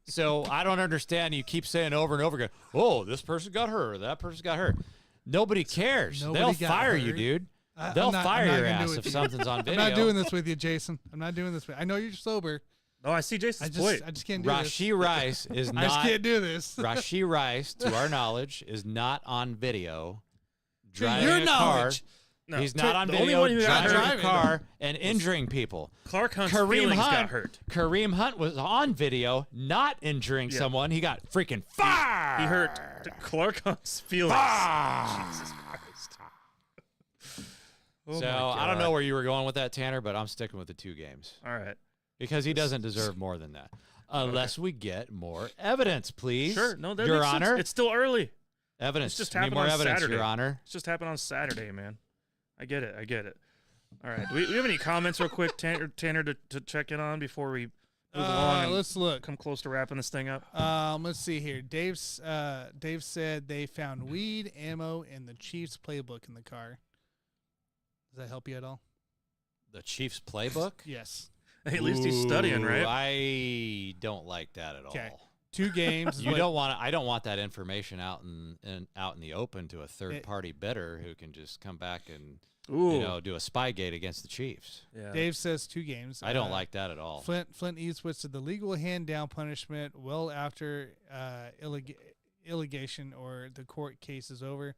So I don't understand. You keep saying over and over again, "Oh, this person got hurt, or that person got hurt." Nobody cares. Nobody They'll got fire you, hurt. dude. I'm They'll not fire your gonna do ass it if to you. something's on I'm video. not doing this with you, Jason. I'm not doing this with I know you're sober. Oh, I see Jason's point. I just can't do this. Rashee Rice is I just not. can't do this. Rashee Rice, to our knowledge, is not on video driving your a knowledge. car. No. He's not on The only video one who got driving hurt a car and injuring people. Clark Hunt's Kareem feelings Hunt got hurt. Kareem Hunt was on video, not injuring Yeah. someone. He got freaking fired. He hurt Clark Hunt's feelings. Jesus Christ. Oh So my I don't God. know where you were going with that, Tanner, but I'm sticking with the 2 games All right. because he doesn't deserve more than that, unless we get more evidence, please. Sure. No, that Your makes Honor. sense. It's still early. Evidence. It's just We need happened more on evidence, Saturday. Your Honor. It's just happened on Saturday, man. I get it. All right. Do we have any comments real quick, Tanner, to check in on before we move along? Let's look. Come close to wrapping this thing up. Let's see here. Dave said they found weed, ammo, and the Chiefs playbook in the car. Does that help you at all? The Chiefs playbook? Yes. Hey, at least he's studying, right? I don't like that at all. 2 games. You don't want. I don't want that information out in the open to a third party bidder who can just come back and do a Spygate against the Chiefs. Yeah. Dave says 2 games. I don't like that at all. Flint Eastwood said the legal hand down punishment well after allegation or the court case is over.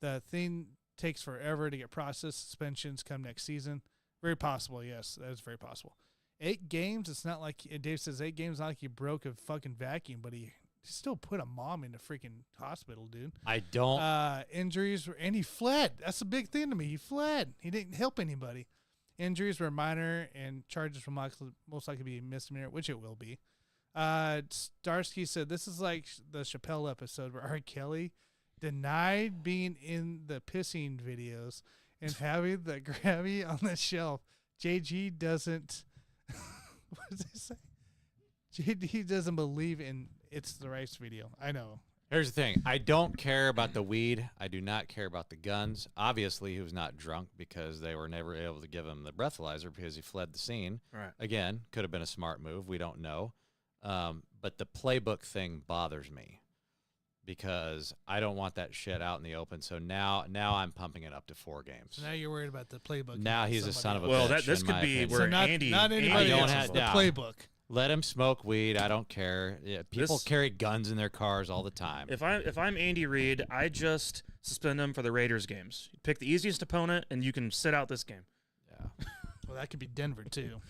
The thing takes forever to get processed. Suspensions come next season. Very possible. Yes, that is very possible. 8 games. It's not like Dave says 8 games. Not like he broke a fucking vacuum, but he still put a mom in the freaking hospital, dude. I don't. Injuries and he fled. That's a big thing to me. He fled. He didn't help anybody. Injuries were minor, and charges will most likely be misdemeanor, which it will be. Starsky said this is like the Chappelle episode where R. Kelly denied being in the pissing videos and having the Grammy on the shelf. JG doesn't. What does he say? JD doesn't believe in It's the Rice video. I know. Here's the thing. I don't care about the weed. I do not care about the guns. Obviously, he was not drunk because they were never able to give him the breathalyzer because he fled the scene. Right. Again, could have been a smart move. We don't know. But the playbook thing bothers me because I don't want that shit out in the open. So now I'm pumping it up to 4 games. So now you're worried about the playbook. Now he's a son of a bitch. Well, this in could my be opinion. where not Andy. anybody don't else have- the yeah. playbook. Let him smoke weed. I don't care. Yeah, people carry guns in their cars all the time. If I'm Andy Reid, I just suspend him for the Raiders games. Pick the easiest opponent, and you can sit out this game. Yeah. Well, that could be Denver too.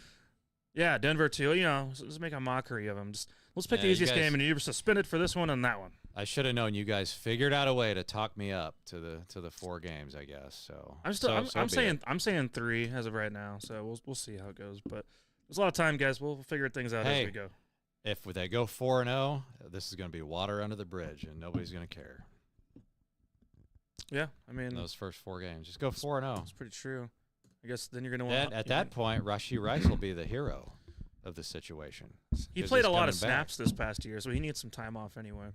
Yeah, Denver too. Let's make a mockery of him. Let's pick the you easiest guys- game, and you're suspended for this one and that one. I should have known you guys figured out a way to talk me up to the 4 games, I guess. So I'm saying 3 as of right now. So we'll see how it goes. But there's a lot of time, guys. We'll figure things out as we go. If they go 4-0, this is going to be water under the bridge, and nobody's going to care. Yeah, I mean In those first 4 games, just go 4-0. That's pretty true. I guess then you're going to want. At that point, Rashee Rice will be the hero of the situation. He 'cause played he's a lot of coming back. snaps this past year, so he needs some time off anyway.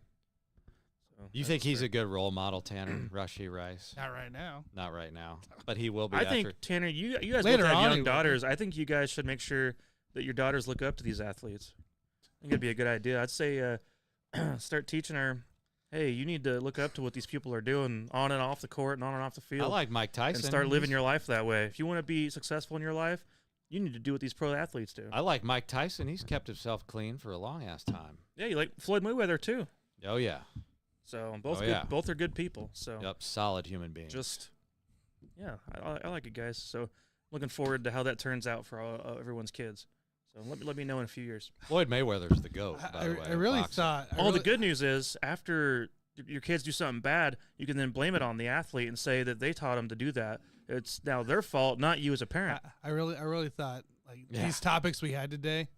So You think he's a good role model, Tanner? Rashee Rice? Not right now. Not right now, but he will be. I after. think Tanner, you guys Later both have on, he young will. daughters. I think you guys should make sure that your daughters look up to these athletes. I think it'd be a good idea. I'd say start teaching her. Hey, you need to look up to what these people are doing on and off the court and on and off the field. I like Mike Tyson. And start living your life that way. If you want to be successful in your life, you need to do what these pro athletes do. I like Mike Tyson. He's kept himself clean for a long ass time. Yeah, you like Floyd Mayweather too. Oh yeah. So both Oh, good, yeah. both are good people. So Yep. Solid human being. yeah, I like it, guys. So looking forward to how that turns out for everyone's kids. So let me know in a few years. Floyd Mayweather's the GOAT, by the way. I really boxing. thought. The good news is after your kids do something bad, you can then blame it on the athlete and say that they taught them to do that. It's now their fault, not you as a parent. I really thought Yeah. these topics we had today,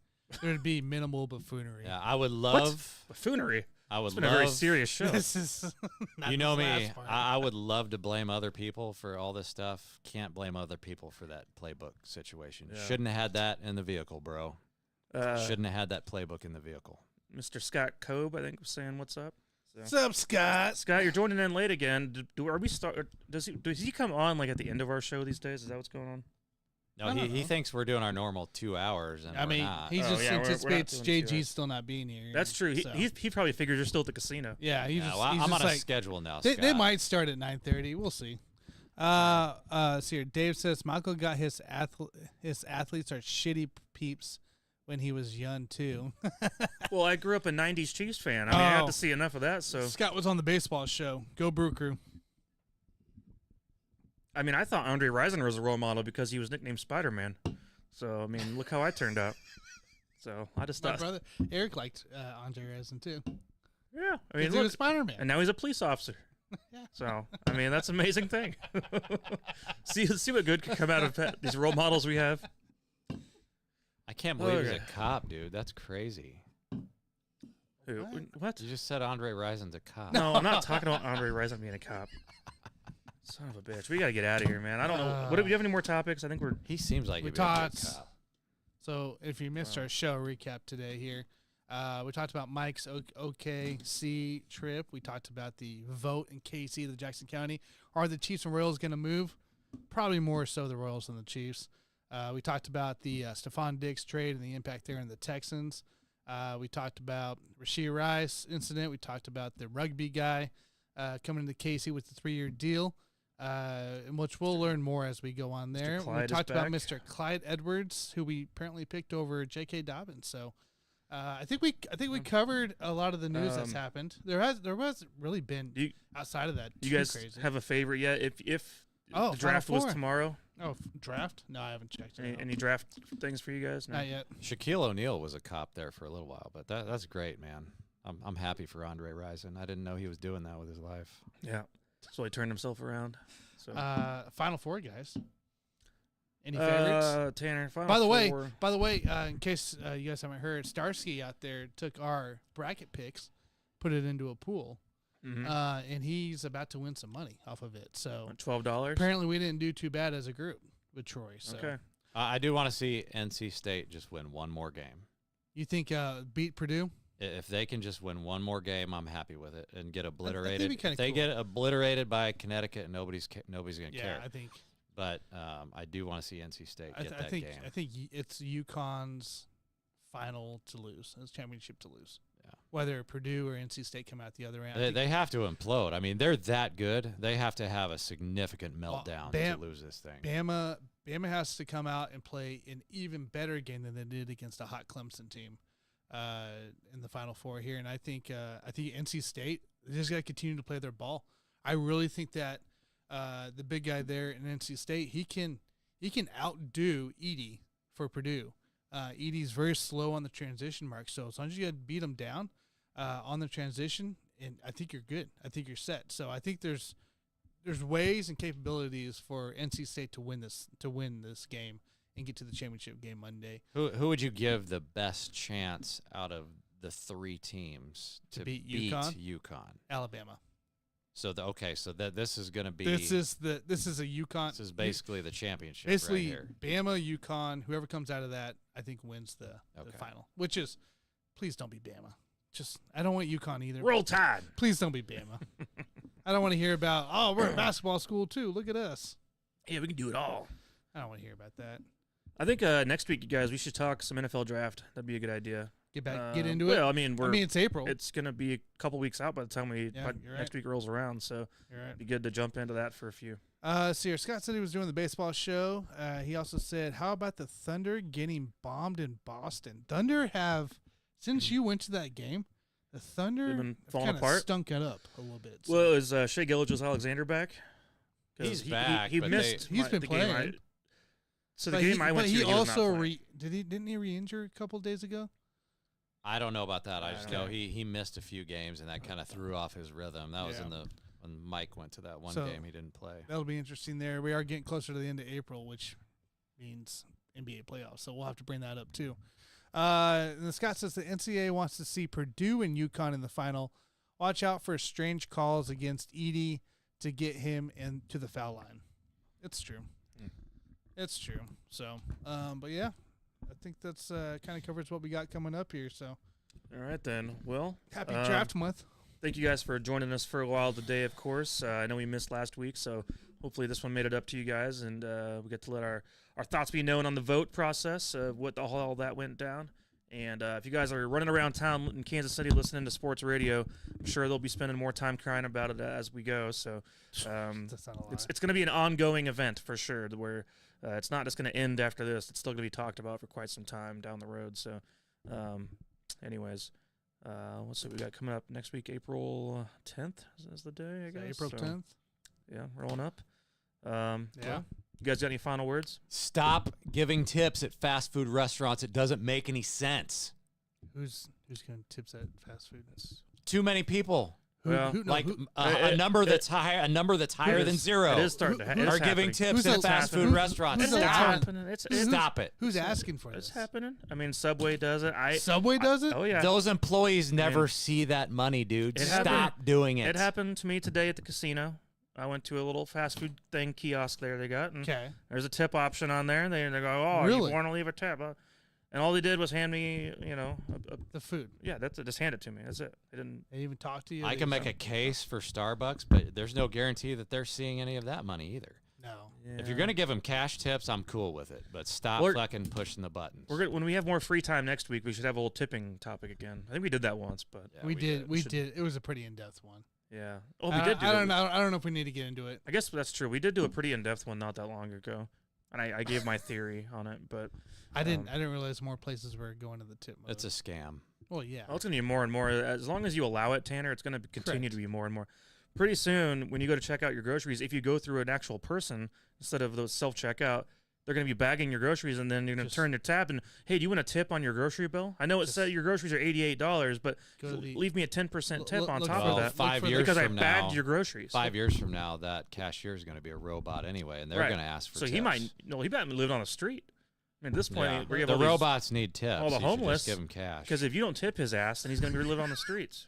there'd be minimal buffoonery. Yeah, I would love. Buffoonery. I would It's been love. a very serious show. This is not You know this me. last part. I would love to blame other people for all this stuff. Can't blame other people for that playbook situation. Yeah. Shouldn't have had that in the vehicle, bro. Shouldn't have had that playbook in the vehicle. Mr. Scott Cobe, I think, was saying what's up. So. What's up, Scott? Scott, you're joining in late again. Are we start? Does he come on like at the end of our show these days? Is that what's going on? No, I don't he know. thinks we're doing our normal 2 hours, and I we're mean, not. he Oh, just yeah, we're not anticipates doing 2 JG hours. still not being here. That's true. So. He probably figures you're still at the casino. Yeah, Yeah, just, well, he's I'm just on a like, schedule now. They Scott. might start at 9:30. We'll see. See here. Dave says Michael got his athletes are shitty peeps when he was young too. Well, I grew up a '90s Chiefs fan. I mean, I got Oh. to see enough of that. So, Scott was on the baseball show. Go Brew Crew. I mean, I thought Andre Rison was a role model because he was nicknamed Spider-Man. So, I mean, look how I turned out. So, I just My thought, brother Eric liked Andre Rison too. yeah. I He mean, was look, Spider-Man. and now he's a police officer. Yeah. So, I mean, that's an amazing thing. see what good can come out of these role models we have. I can't believe he's Okay. a cop, dude. That's crazy. What? You just said Andre Rison's a cop. No, I'm not talking about Andre Rison being a cop. Son of a bitch. We got to get out of here, man. I don't know. What do you have any more topics? I think we're. He seems like we he'd be a good talked. cop. So if you missed our show recap today here, we talked about Mike's OKC trip. We talked about the vote in KC, the Jackson County. Are the Chiefs and Royals going to move? Probably more so the Royals than the Chiefs. We talked about the Stephon Diggs trade and the impact there in the Texans. We talked about Rashee Rice incident. We talked about the rugby guy coming into KC with the 3-year deal, in which we'll learn more as we go on there. We talked about Mr. Clyde Edwards, who we apparently picked over J.K. Dobbins. So I think we covered a lot of the news that's happened. There hasn't really been outside of that. You guys crazy. have a favorite yet? If the draft was tomorrow. Oh, draft? No, I haven't checked. Any draft things for you guys? No? Not yet. Shaquille O'Neal was a cop there for a little while, but that's great, man. I'm happy for Andre Rison. I didn't know he was doing that with his life. Yeah. So he turned himself around. So Final Four, guys. Any favorites? Tanner, Final Four. By the way, in case you guys haven't heard, Starsky out there took our bracket picks, put it into a pool. Mm-hmm. And he's about to win some money off of it. So $12. Apparently, we didn't do too bad as a group with Troy. So. Okay. I do want to see NC State just win one more game. You think beat Purdue? If they can just win one more game, I'm happy with it and get obliterated. If they get obliterated by Connecticut, nobody's going to care. Yeah, I think. But I do want to see NC State get that game. I think it's UConn's final to lose. It's championship to lose. Yeah. Whether Purdue or NC State come out the other end. They have to implode. I mean, they're that good. They have to have a significant meltdown to lose this thing. Bama has to come out and play an even better game than they did against a hot Clemson team in the Final Four here. And I think NC State, they just got to continue to play their ball. I really think that the big guy there in NC State, he can outdo Edey for Purdue. Edey's very slow on the transition mark, so as long as you beat him down on the transition, and I think you're good. I think you're set. So I think there's ways and capabilities for NC State to win this game and get to the championship game Monday. Who would you give the best chance out of the 3 teams to beat UConn? Alabama. So this is going to be this is a UConn. This is basically the championship. Basically, right here. Bama, UConn, whoever comes out of that, I think wins the final. Which is, please don't be Bama. I don't want UConn either. Roll Tide. Please don't be Bama. I don't want to hear about we're a basketball school too. Look at us. Yeah, we can do it all. I don't want to hear about that. I think next week, you guys, we should talk some NFL draft. That'd be a good idea. Get into it. Well, I mean, it's April. It's going to be a couple weeks out by the time next week rolls around. So it'd be good to jump into that for a few. See, Scott said he was doing the baseball show. He also said, how about the Thunder getting bombed in Boston? Thunder have, since you went to that game, the Thunder been falling kind apart. Of stunk it up a little bit. So. Well, is Shea Gilgeous-Alexander back? He's back. He missed. He's been playing. So the game I went to, he was not also playing. didn't he re-injure a couple of days ago? I don't know about that. I just know he missed a few games, and that kind of threw off his rhythm. That was when Mike went to that one game he didn't play. That'll be interesting there. We are getting closer to the end of April, which means NBA playoffs, so we'll have to bring that up too. And Scott says the NCAA wants to see Purdue and UConn in the final. Watch out for strange calls against Edey to get him into the foul line. It's true. It's true. So, but yeah, I think that's kind of covers what we got coming up here. So, all right then. Well, happy draft month. Thank you guys for joining us for a while today. Of course, I know we missed last week, so hopefully this one made it up to you guys, and we get to let our thoughts be known on the vote process of what all that went down. And if you guys are running around town in Kansas City listening to sports radio, I'm sure they'll be spending more time crying about it as we go. So it's going to be an ongoing event for sure, where it's not just going to end after this. It's still going to be talked about for quite some time down the road. So anyways, let's see what we got coming up next week. April 10th is the day, I guess. April 10th? Yeah, rolling up. Well, you guys got any final words? Stop giving tips at fast food restaurants. It doesn't make any sense. Who's giving tips at fast food? Too many people. A number that's higher than zero. It is starting to happen. Are giving tips at fast food restaurants. Stop it. Who's asking for this? It's happening. I mean, Subway does it. Subway does it? Oh, yeah. Those employees never see that money, dude. Stop doing it. It happened to me today at the casino. I went to a little fast food thing kiosk there they got, and Okay. there's a tip option on there. And they go, oh, Really? you want to leave a tip? And all they did was hand me, The food. yeah, that's it. Just hand it to me. That's it. They didn't. They even talk to you. I They can make just- a case for Starbucks, but there's no guarantee that they're seeing any of that money either. No. If you're gonna give them cash tips, I'm cool with it, but stop We're- fucking pushing the buttons. When we have more free time next week, we should have a little tipping topic again. I think we did that once, but Yeah, we did. we should- It was a pretty in-depth one. yeah. Oh, we did do I that. don't know. I don't know if we need to get into it. I guess that's true. We did do a pretty in-depth one not that long ago, and I gave my theory on it. But I didn't realize more places were going to the tip mode. It's a scam. Well, yeah. it's going to be more and more. As long as you allow it, Tanner, it's going to continue Correct. to be more and more. Pretty soon, when you go to check out your groceries, if you go through an actual person instead of those self-checkout, they're going to be bagging your groceries, and then you're going to Just- turn your tab and, hey, do you want a tip on your grocery bill? I know it Just- said your groceries are $88, but Go to the- leave me a 10% tip on look top for of Well, that 5 for the- years because I from bagged now, your groceries. 5 years from now, that cashier is going to be a robot anyway, and they're Right. going to ask for So tips. he might live on the street. I mean, at this point, Yeah. we have The all these- robots need tips. all the You should homeless, just give them cash. Because if you don't tip his ass, then he's going to be living on the streets.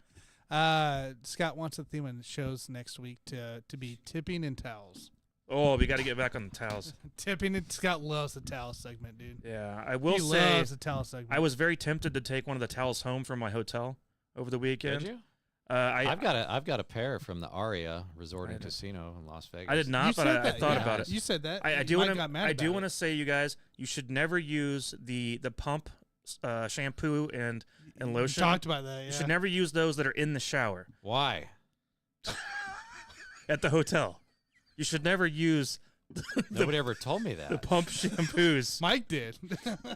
Scott wants the theme of the shows next week to be tipping and towels. Oh, we got to get back on the towels. Tipping and Scott loves the towel segment, dude. Yeah, I will He say loves the towel segment. I was very tempted to take one of the towels home from my hotel over the weekend. Did you? I've I've got a pair from the Aria Resort and I did. Casino in Las Vegas. I did not, You but said I that, thought yeah. about it. You said that. I do Mike want got mad I do about want to it. say, you guys, you should never use the pump shampoo and You lotion. talked about that. Yeah. You should never use those that are in the shower Why? at the hotel. You should never use Nobody ever told me the that. pump shampoos Mike did.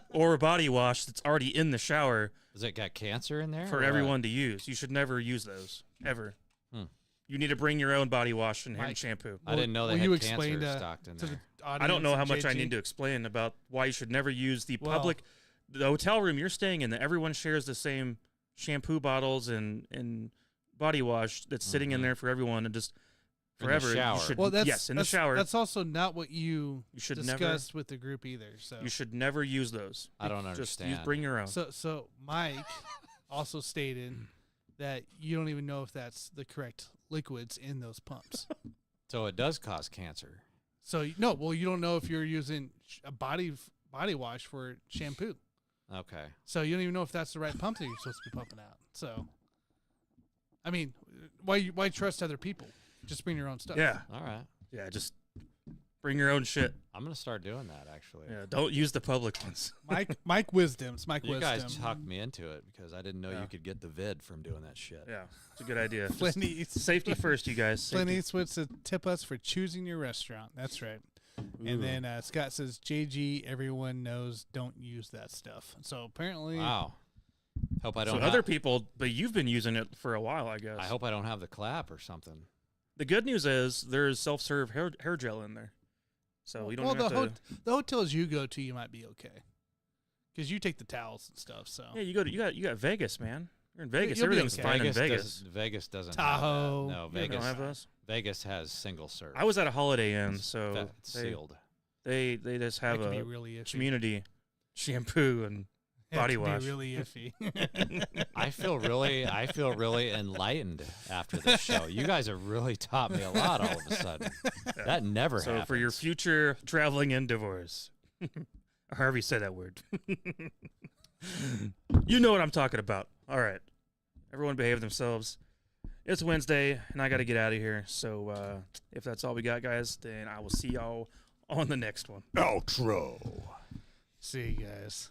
or body wash that's already in the shower Has it got cancer in there? for or what? everyone to use. You should never use those ever. Hmm. You need to bring your own body wash and hand Mike, shampoo. I didn't know they Will had you cancer explain to- stocked in to there. the audience I don't know how and much I JG. need to explain about why you should never use the Well- public, the hotel room you're staying in. That everyone shares the same shampoo bottles and body wash that's sitting in Mhm. there for everyone and just In the forever. shower. You should, Well, that's yes, in the that's- shower. That's also not what you You should discussed with the group either. So You should never use those. I don't Just understand. bring your own. So Mike also stated that you don't even know if that's the correct liquids in those pumps. So it does cause cancer. So no, well, you don't know if you're using a body wash for shampoo. Okay. So you don't even know if that's the right pump that you're supposed to be pumping out. So, I mean, why trust other people? Just bring your own stuff. Yeah, All right. yeah. Just bring your own shit. I'm gonna start doing that actually. Yeah, don't use the public ones. Mike Wisdom's Mike You Wisdom. guys talked me into it because I didn't know Yeah. you could get the vid from doing that shit. Yeah, it's a good idea. Just Flint East. safety first, you guys. Clint Safety. Eastwood said, "Tip us for choosing your restaurant." That's right. Ooh. And then Scott says, "JG, everyone knows, don't use that stuff." So apparently, Wow. Hope I So don't. other people, but you've been using it for a while, I guess. I hope I don't have the clap or something. The good news is there's self-serve hair gel in there, so you don't well, have to. the hotels you go to, you might be okay, because you take the towels and stuff. So Yeah, you got Vegas, man. You're in Vegas. you'll be Everything's okay. fine in Vegas. Vegas doesn't. Tahoe. Have that. No, You Vegas. don't have those. Vegas has single serve. I was at a Holiday Inn, so It's sealed. they just have that can be a really iffy. community shampoo and That body can wash. be really iffy. I feel really enlightened after this show. You guys have really taught me a lot all of a sudden. That never so happens. for your future traveling endeavors, or however you say that word, you know what I'm talking about. All right, everyone behave themselves. It's Wednesday, and I got to get out of here. So if that's all we got, guys, then I will see y'all on the next one. Outro. See you guys.